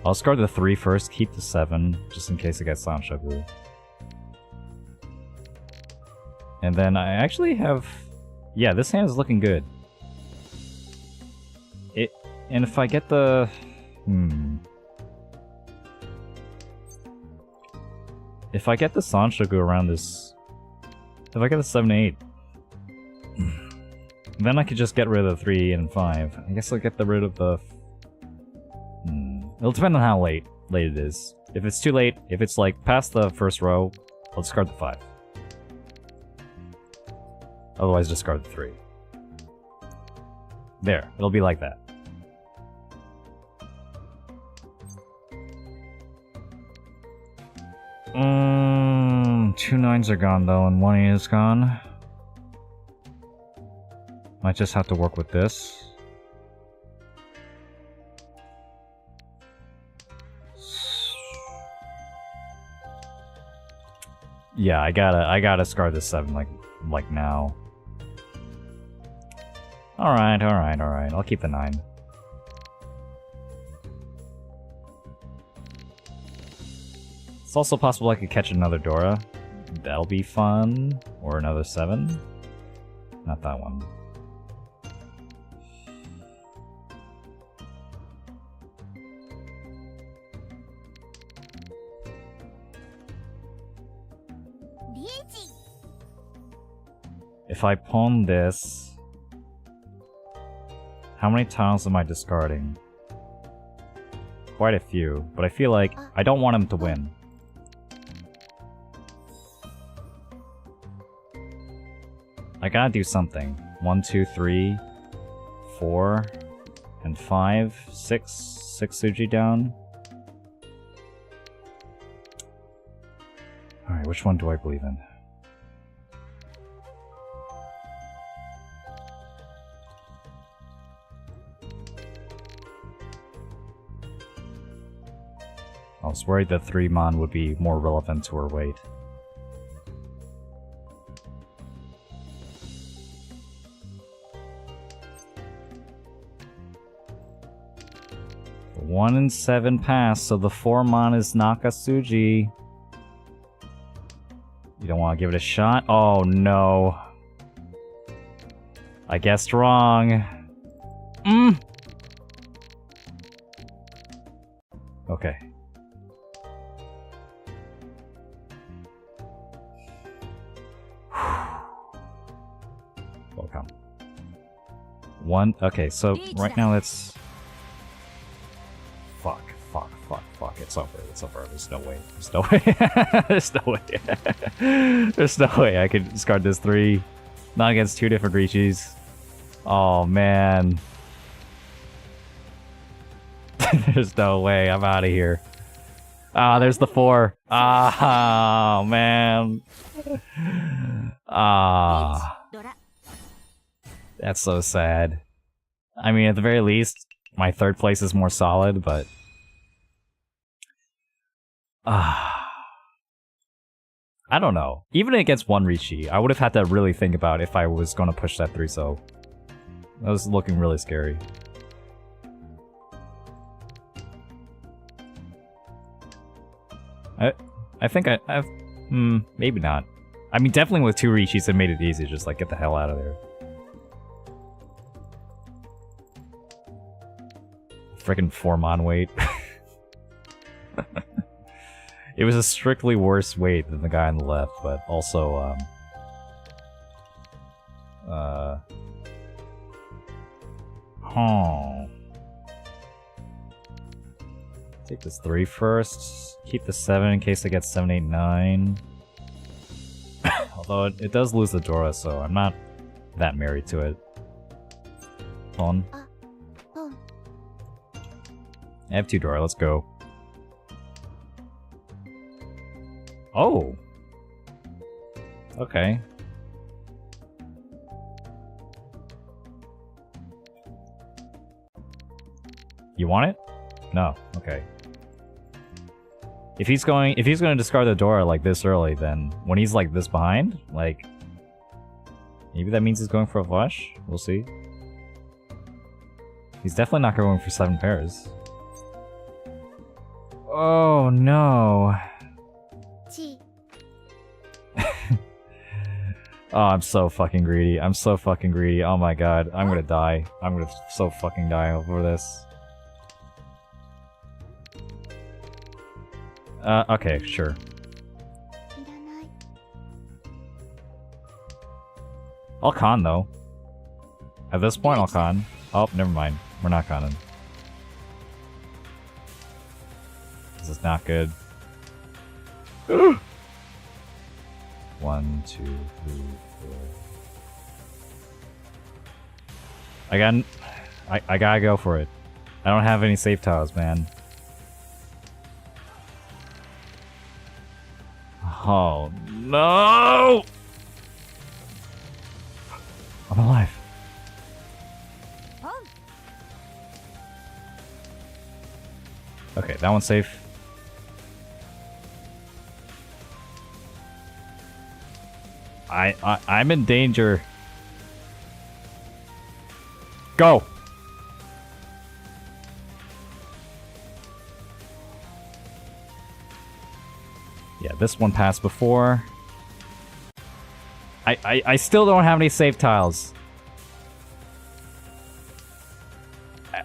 I'll discard the 3 first, keep the 7, just in case I get Sanshoku. And then I actually have... Yeah, this hand is looking good. And if I get the... If I get the Sanshoku around this... If I get the 7-8... Then I could just get rid of the 3 and 5. I guess I'll get rid of the... It'll depend on how late it is. If it's too late, if it's like past the first row, I'll discard the 5. Otherwise, discard the 3. There, it'll be like that. Two 9s are gone though, and 1 8 is gone. Might just have to work with this. Yeah, I gotta discard this 7 like now. Alright. I'll keep the 9. It's also possible I could catch another Dora. That'll be fun. Or another 7. Not that one. If I pawn this... How many tiles am I discarding? Quite a few, but I feel like I don't want him to win. I gotta do something. 1, 2, 3, 4, and 5, 6 Suji down. Alright, which one do I believe in? I was worried that 3 Mon would be more relevant to her weight. 1 and 7 pass, so the 4-mon is Nakasuji. You don't want to give it a shot? Oh no. I guessed wrong. Okay. Welcome. 1. Okay, so right now it's. Fuck. It's over. There's no way. There's no way. There's no way I could discard this 3. Not against 2 different Richis. Oh, man. There's no way. I'm out of here. Ah, there's the 4. Ah, man. Ah. That's so sad. I mean, at the very least, my 3rd place is more solid, but... I don't know. Even against 1 Rishi, I would have had to really think about if I was going to push that 3, so... That was looking really scary. I think I've... maybe not. I mean, definitely with 2 Rishis, it made it easy. Just, like, get the hell out of there. Frickin' 4-mon weight. It was a strictly worse weight than the guy on the left, but also, Take this 3 first. Keep the 7 in case I get 7, 8, 9. Although it does lose the Dora, so I'm not that married to it. Hold on. I have 2 Dora, let's go. Oh! Okay. You want it? No. Okay. If he's gonna discard the Dora like this early, then when he's like this behind, like maybe that means he's going for a flush? We'll see. He's definitely not going for 7 pairs. Oh no. Oh, I'm so fucking greedy. I'm so fucking greedy. Oh my god. I'm gonna die. I'm gonna so fucking die over this. Okay, sure. I'll con, though. At this point, I'll con. Oh, never mind. We're not conning. This is not good. 1, 2, 3, 4. I gotta go for it. I don't have any safe tiles, man. Oh no! I'm alive. Okay, that one's safe. I'm in danger. Go! Yeah, this one passed before. I still don't have any save tiles.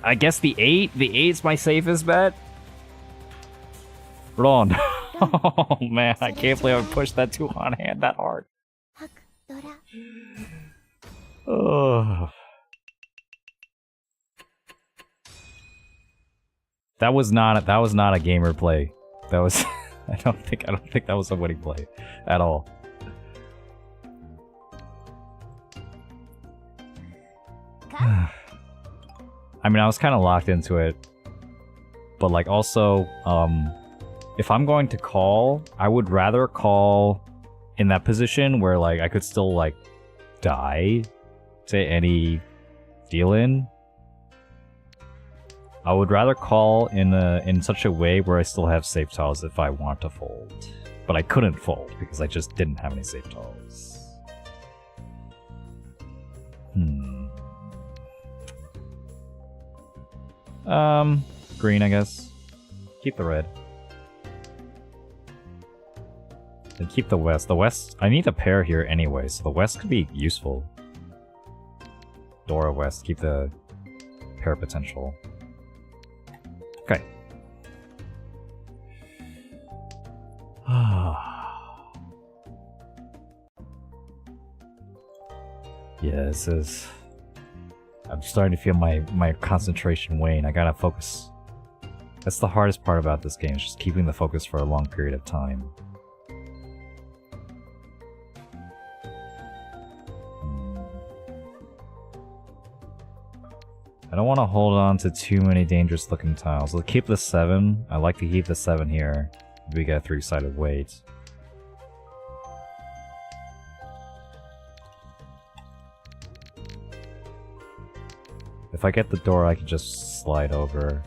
I guess the 8? The 8's my safest bet? Ron. Oh man, I can't believe I pushed that 2 on hand that hard. Oh. That was not a gamer play. That was I don't think that was a winning play at all. I mean, I was kind of locked into it, but like also, if I'm going to call, I would rather call in that position where like I could still like die to any deal-in. I would rather call in such a way where I still have safe tiles if I want to fold. But I couldn't fold because I just didn't have any safe tiles. green, I guess. Keep the red. And keep the west. The west, I need a pair here anyway, so the west could be useful. Dora west, keep the pair potential. Okay. Yeah, this is... I'm starting to feel my concentration wane. I gotta focus. That's the hardest part about this game, is just keeping the focus for a long period of time. I don't want to hold on to too many dangerous looking tiles. We'll keep the 7. I like to keep the 7 here. We get a 3-sided weight. If I get the door, I can just slide over.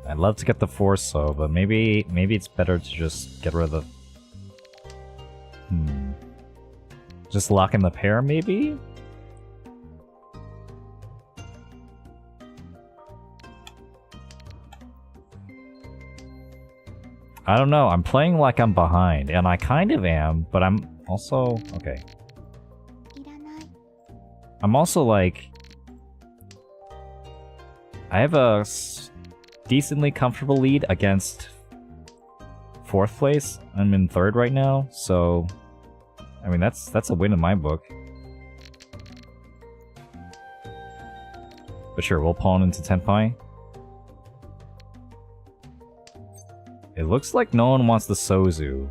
I'd love to get the 4 so, but maybe it's better to just get rid of the... Just lock in the pair, maybe? I don't know, I'm playing like I'm behind, and I kind of am, but I'm also... okay. I'm also like... I have a decently comfortable lead against 4th place. I'm in 3rd right now, so... I mean, that's a win in my book. But sure, we'll pawn into Tenpai. It looks like no one wants the Sozu,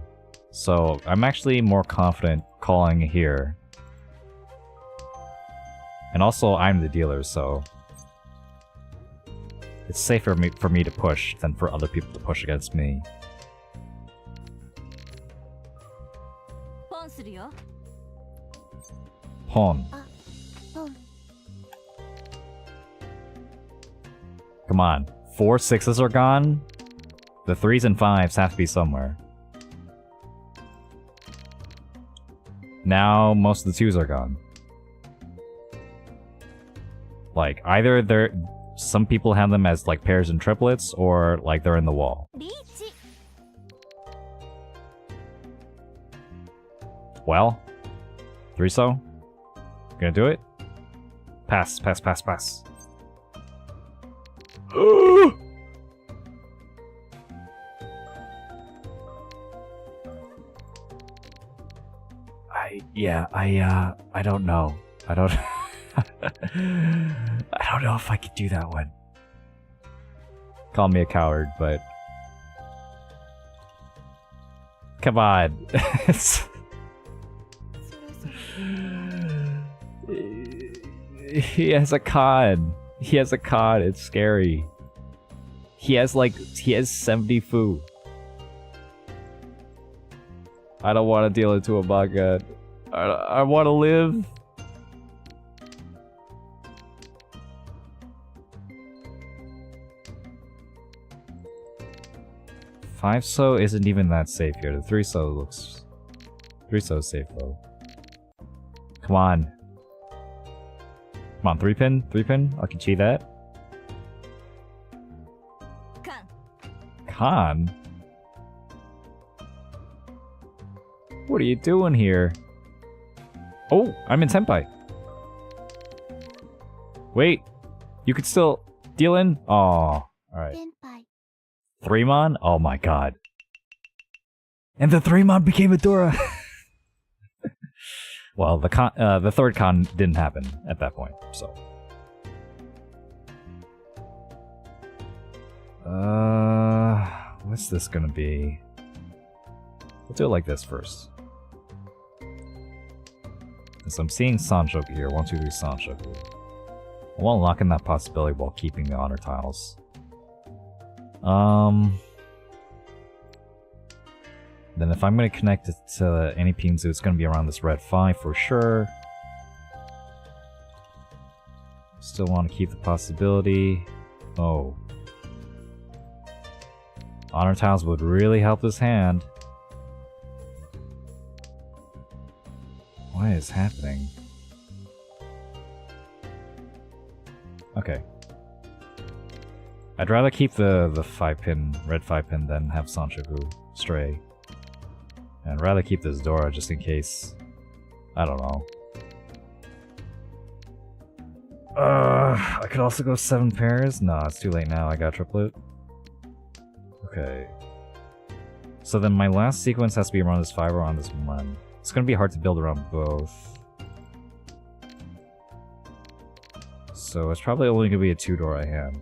so I'm actually more confident calling here. And also, I'm the dealer, so... It's safer for me to push than for other people to push against me. Pawn. Come on. 4 6s are gone? The 3s and 5s have to be somewhere. Now, most of the 2s are gone. Like, either they're... Some people have them as, like, pairs and triplets, or, like, they're in the wall. Well? 3-so? Gonna do it? Pass, pass, pass, pass. I don't know. I don't know if I could do that one. Call me a coward, but... Come on. He has a cod. He has a cod. It's scary. He has 70 fu. I don't want to deal it to a baka. I want to live. Five so isn't even that safe here. The 3-so looks... 3-so is safe though. Come on. Come on, 3-pin? 3-pin? I can cheat that. Khan? What are you doing here? Oh, I'm in Senpai. Wait, you could still deal in? Aw, alright. 3-mon? Oh my god. And the 3-mon became a Dora! Well, the 3rd con didn't happen at that point, so. What's this gonna be? We'll do it like this first. So I'm seeing Sanchoku here. 1, 2, 3 Sanchoku. I want to lock in that possibility while keeping the honor tiles. Then if I'm going to connect it to any Pinzu, it's going to be around this red 5 for sure. Still want to keep the possibility. Oh. Honor tiles would really help this hand. What is happening? Okay. I'd rather keep the 5-pin, red 5-pin than have Sanchoku stray. And I'd rather keep this Dora just in case. I don't know. I could also go 7 pairs? No, it's too late now, I got triplet. Okay. So then my last sequence has to be around this 5 or on this 1. It's gonna be hard to build around both. So it's probably only gonna be a 2 Dora hand.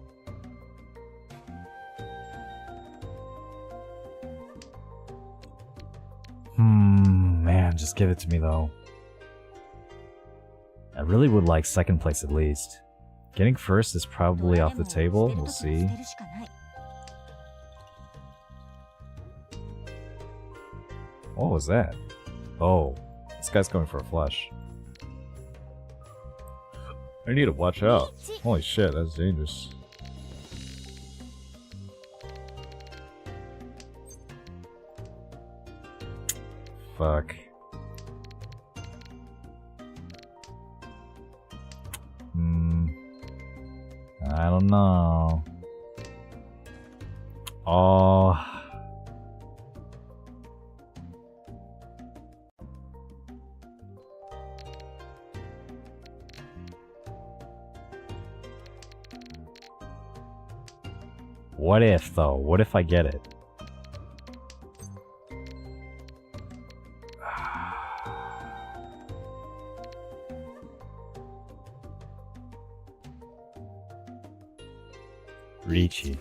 Man, just give it to me though. I really would like second place at least. Getting first is probably off the table, we'll see. What was that? Oh, this guy's going for a flush. I need to watch out. Holy shit, that's dangerous. Fuck. I don't know. Oh. What if, though? What if I get it? Richie.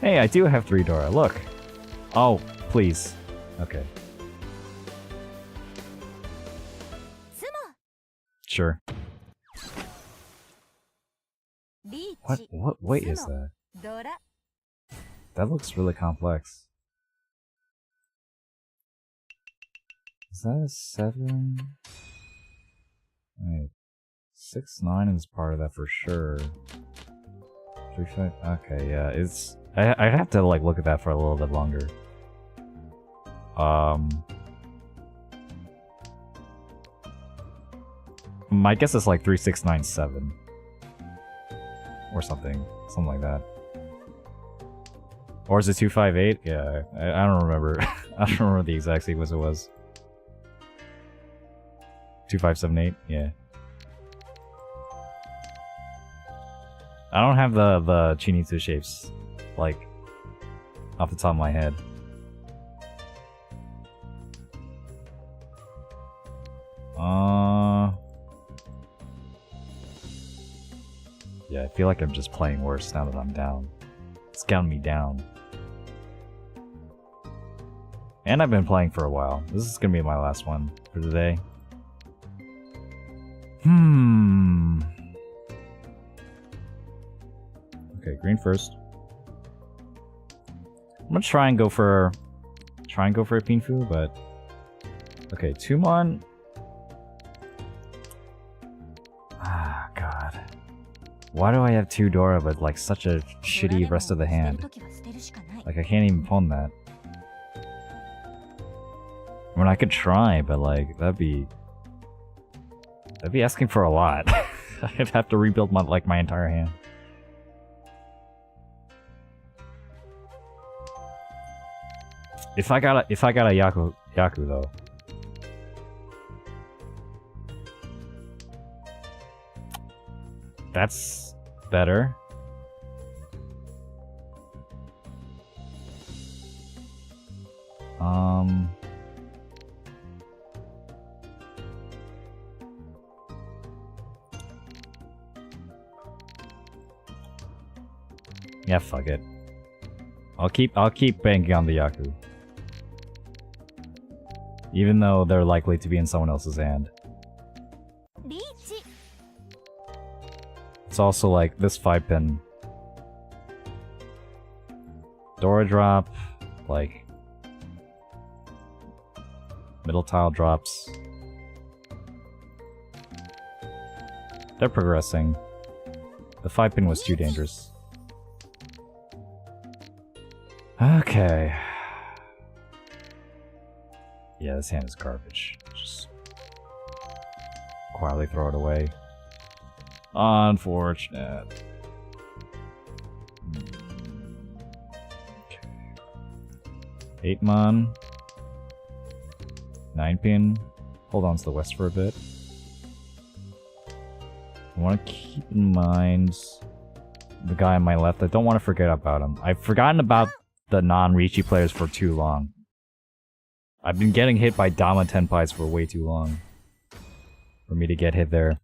Hey, I do have 3 Dora, look. Oh, please. Okay. Sure. What weight is that? That looks really complex. Is that a 7? Wait. 6-9 is part of that for sure. 3-5. Okay, yeah, it's. I have to like look at that for a little bit longer. My guess is like 3697 or something like that. Or is it 258? Yeah, I don't remember. I don't remember the exact sequence it was. 2578, yeah. I don't have the Chinitsu shapes, like, off the top of my head. Yeah, I feel like I'm just playing worse now that I'm down. It's counting me down. And I've been playing for a while. This is gonna be my last one for today. Okay, green first. I'm gonna try and go for a Pinfu, but okay, Tumon. Ah, God. Why do I have 2 Dora but like such a shitty rest of the hand? Like I can't even pawn that. I mean, I could try, but like that'd be asking for a lot. I'd have to rebuild my entire hand. If I got a Yaku though. That's better. Yeah, fuck it. I'll keep banking on the Yaku. Even though they're likely to be in someone else's hand. It's also like this 5-pin. Dora drop, like middle tile drops. They're progressing. The 5-pin was too dangerous. Okay. Yeah, this hand is garbage. Just quietly throw it away. Unfortunate. Okay. 8 mon. 9 pin. Hold on to the west for a bit. I want to keep in mind the guy on my left. I don't want to forget about him. I've forgotten about the non-Riichi players for too long. I've been getting hit by Dama Tenpais for way too long for me to get hit there.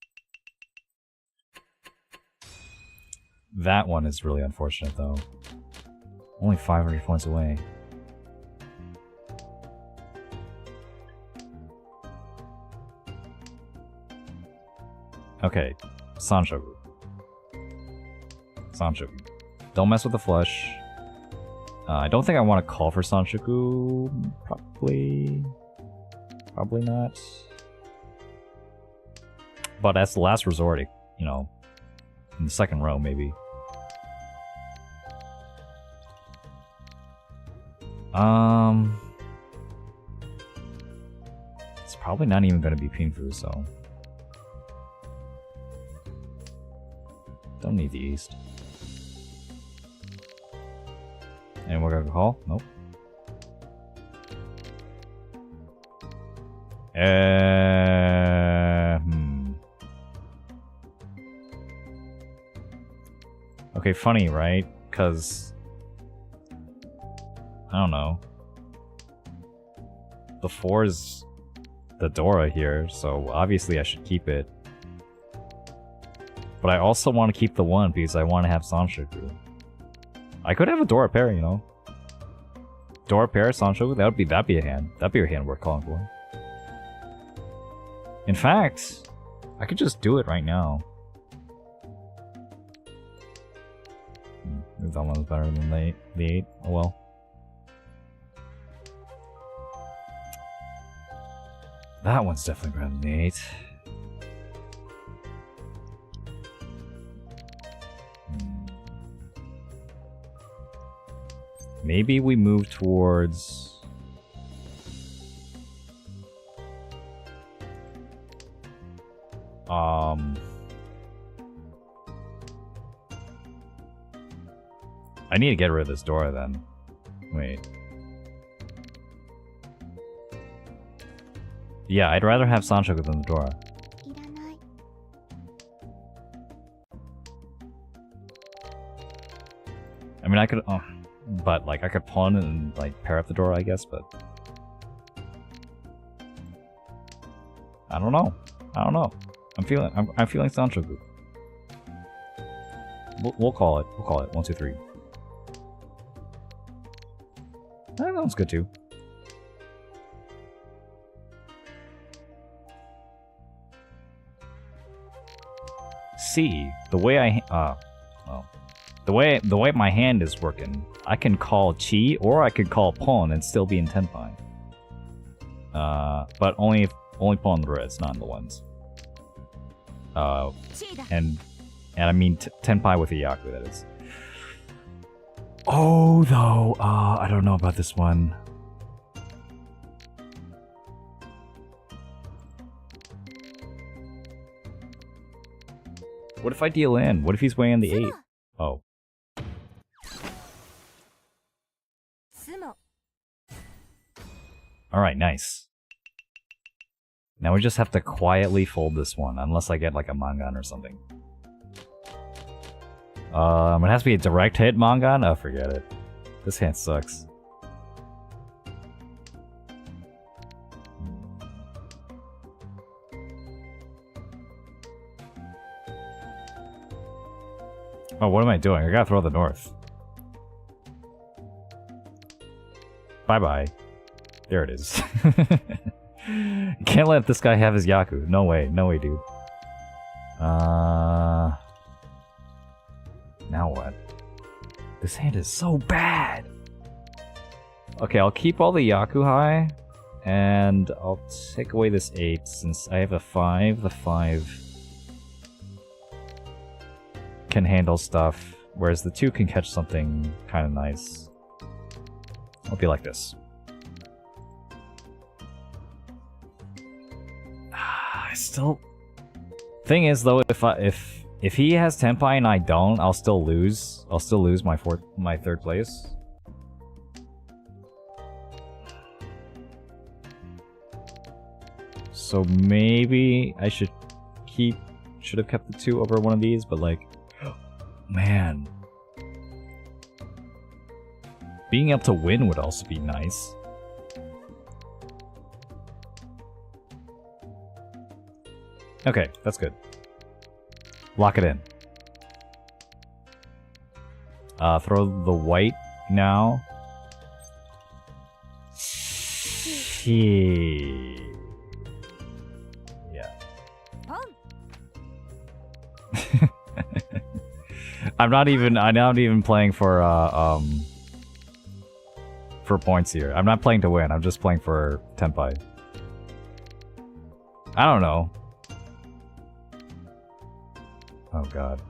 That one is really unfortunate though. Only 500 points away. Okay, Sanshogu. Sanshogu. Don't mess with the flush. I don't think I want to call for Sanshogu. Probably not. But that's the last resort, you know, in the second row maybe. It's probably not even going to be Pinfu, so don't need the east. And we're gonna call? Nope. Okay, funny, right? Because I don't know. The 4 is the Dora here, so obviously I should keep it. But I also want to keep the 1 because I want to have Sanshogu. I could have a Dora pair, you know. Dora pair, Sanshogu, that'd be a hand. That'd be a hand worth calling for. In fact, I could just do it right now. That one's better than the 8. Oh well. That one's definitely better than the 8. Maybe we move towards... I need to get rid of this Dora then. Wait. Yeah, I'd rather have Sanshogu than the Dora. I mean, I could... but, like, I could pawn and, like, pair up the Dora, I guess, but... I don't know. I don't know. I'm feeling Sanshogu. We'll call it. We'll call it. 1, 2, 3. That one's good, too. See, the way I... well... The way my hand is working, I can call Chi or I could call pawn and still be in Tenpai. But only pawn the reds, not in the ones. And I mean Tenpai with a Yaku, that is. Oh, though, I don't know about this one. What if I deal in? What if he's weighing the 8? Oh. Alright, nice. Now we just have to quietly fold this one, unless I get like a Mangan or something. It has to be a direct hit Mangan? Oh, forget it. This hand sucks. Oh, what am I doing? I gotta throw the north. Bye-bye. There it is. Can't let this guy have his Yaku. No way. No way, dude. Now what? This hand is so bad! Okay, I'll keep all the Yaku high. And I'll take away this 8 since I have a 5. The 5 can handle stuff, whereas the 2 can catch something kind of nice. It'll be like this. still... Thing is though, if he has Tenpai and I don't, I'll still lose. I'll still lose my third place. So maybe I should have kept the 2 over one of these, but like, man. Being able to win would also be nice. Okay, that's good. Lock it in. Throw the white now. Yeah. I'm not even playing for points here. I'm not playing to win. I'm just playing for Tenpai. I don't know. Oh god.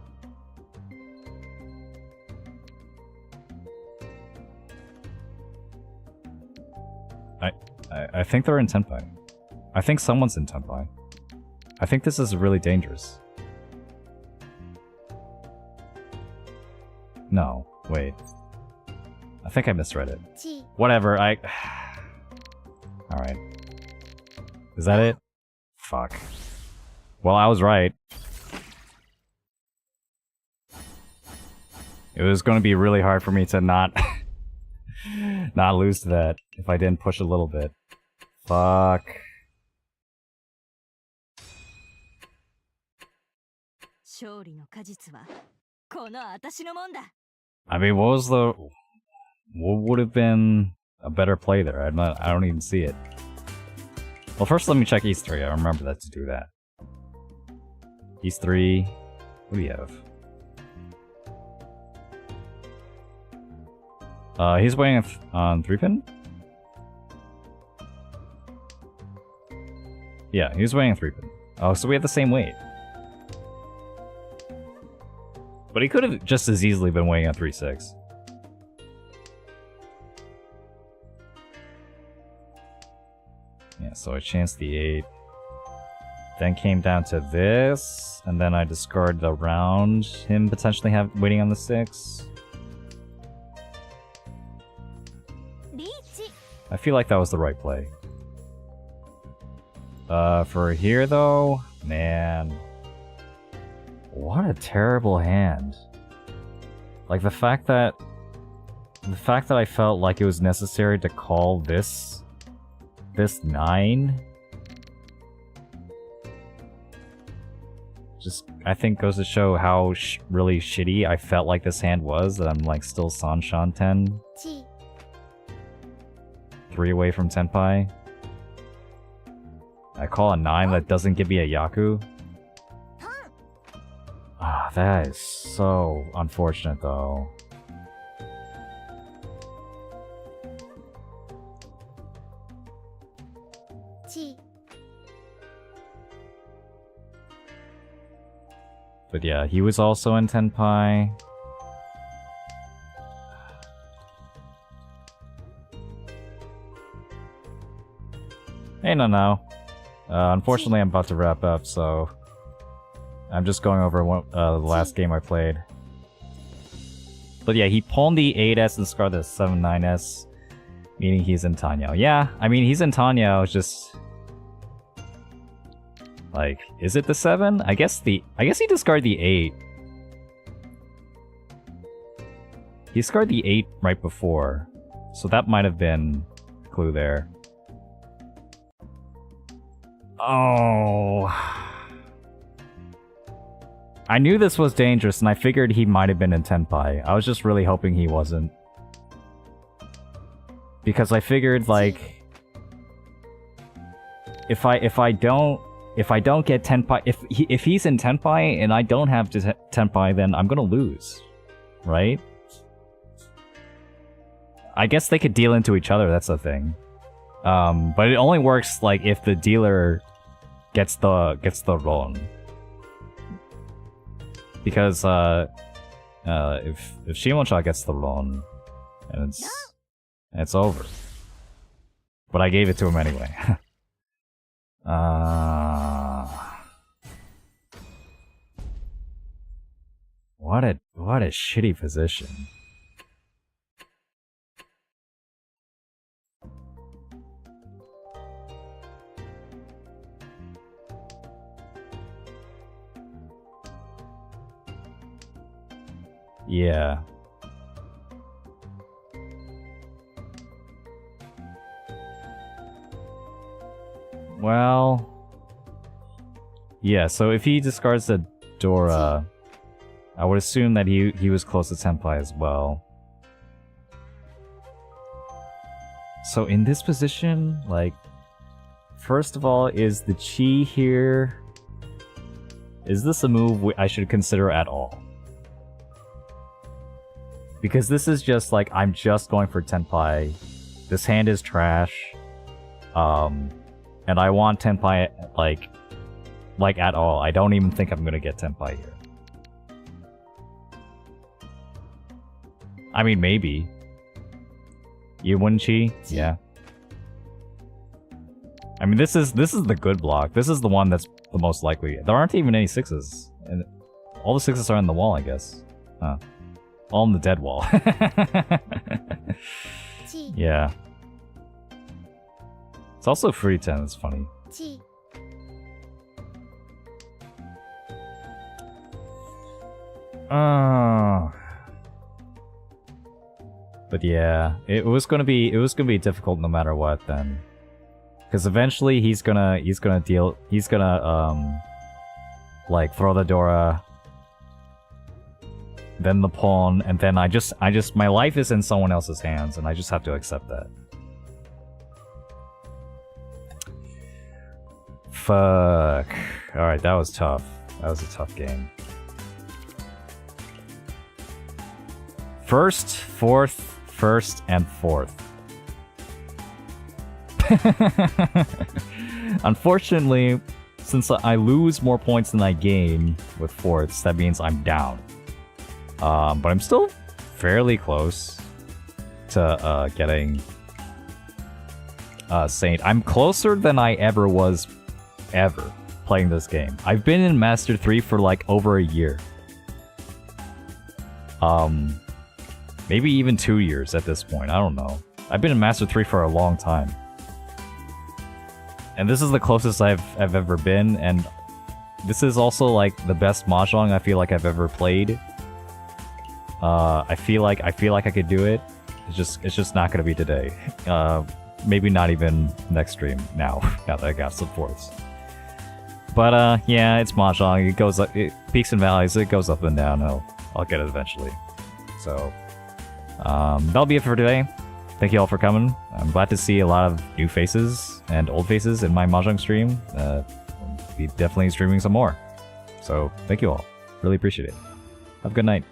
I think they're in Tenpai. I think someone's in Tenpai. I think this is really dangerous. No, wait. I think I misread it. Whatever, Alright. Is that it? Fuck. Well, I was right. It was going to be really hard for me to not lose to that if I didn't push a little bit. Fuck. I mean, what would have been a better play there? I don't even see it. Well, first let me check East 3. I remember that to do that. East 3. What do you have? He's weighing on 3-pin? Yeah, he was weighing on 3-pin. Oh, so we have the same weight. But he could have just as easily been weighing on 3-6. Yeah, so I chanced the 8. Then came down to this, and then I discard the round, him potentially waiting on the 6. I feel like that was the right play. For here though, man. What a terrible hand. Like the fact that I felt like it was necessary to call this 9 just, I think, goes to show how really shitty I felt like this hand was, that I'm like still Sanshan 10. 3 away from Tenpai. I call a 9 that doesn't give me a Yaku. Ah, that is so unfortunate though. But yeah, he was also in Tenpai. Hey, no. Unfortunately, I'm about to wrap up, so I'm just going over the last game I played. But yeah, he pawned the 8S and scarred the 7-9S, meaning he's in Tanyao. Yeah, I mean, he's in Tanyao, it's just... Like, is it the 7? I guess he discarded the 8. He discarded the 8 right before, so that might have been a clue there. Oh... I knew this was dangerous, and I figured he might have been in Tenpai. I was just really hoping he wasn't. Because I figured, like... If I don't get Tenpai... If he's in Tenpai and I don't have Tenpai, then I'm gonna lose. Right? I guess they could deal into each other, that's the thing. But it only works, like, if the dealer gets the Ron. Because, if Shimoncha gets the Ron, and it's over. But I gave it to him anyway. What a shitty position. Yeah. Well, yeah, so if he discards the Dora, I would assume that he was close to Tenpai as well. So in this position, like, first of all, is the Chi here? Is this a move I should consider at all? Because this is just like, I'm just going for Tenpai. This hand is trash. And I want Tenpai, like at all. I don't even think I'm gonna get Tenpai here. I mean, maybe. You wouldn't, Chi? Yeah. I mean, this is the good block. This is the one that's the most likely. There aren't even any 6s. And all the 6s are in the wall, I guess. Huh. All in the dead wall. Yeah. It's also free 10, it's funny. But yeah, it was gonna be difficult no matter what then. Because eventually he's gonna like throw the Dora, then the pawn, and then I just my life is in someone else's hands and I just have to accept that. Fuck. Alright, that was tough. That was a tough game. First, fourth, first, and fourth. Unfortunately, since I lose more points than I gain with fourths, that means I'm down. But I'm still fairly close to getting Saint. I'm closer than I ever was playing this game. I've been in Master 3 for like over a year. Maybe even 2 years at this point, I don't know. I've been in Master 3 for a long time. And this is the closest I've ever been, and this is also like the best Mahjong I feel like I've ever played. I feel like I could do it. It's just not gonna be today. Maybe not even next stream now that I got some fourths. But yeah, it's Mahjong. It goes up, it peaks and valleys. It goes up and down. I'll get it eventually. So that'll be it for today. Thank you all for coming. I'm glad to see a lot of new faces and old faces in my Mahjong stream. I'll be definitely streaming some more. So thank you all. Really appreciate it. Have a good night.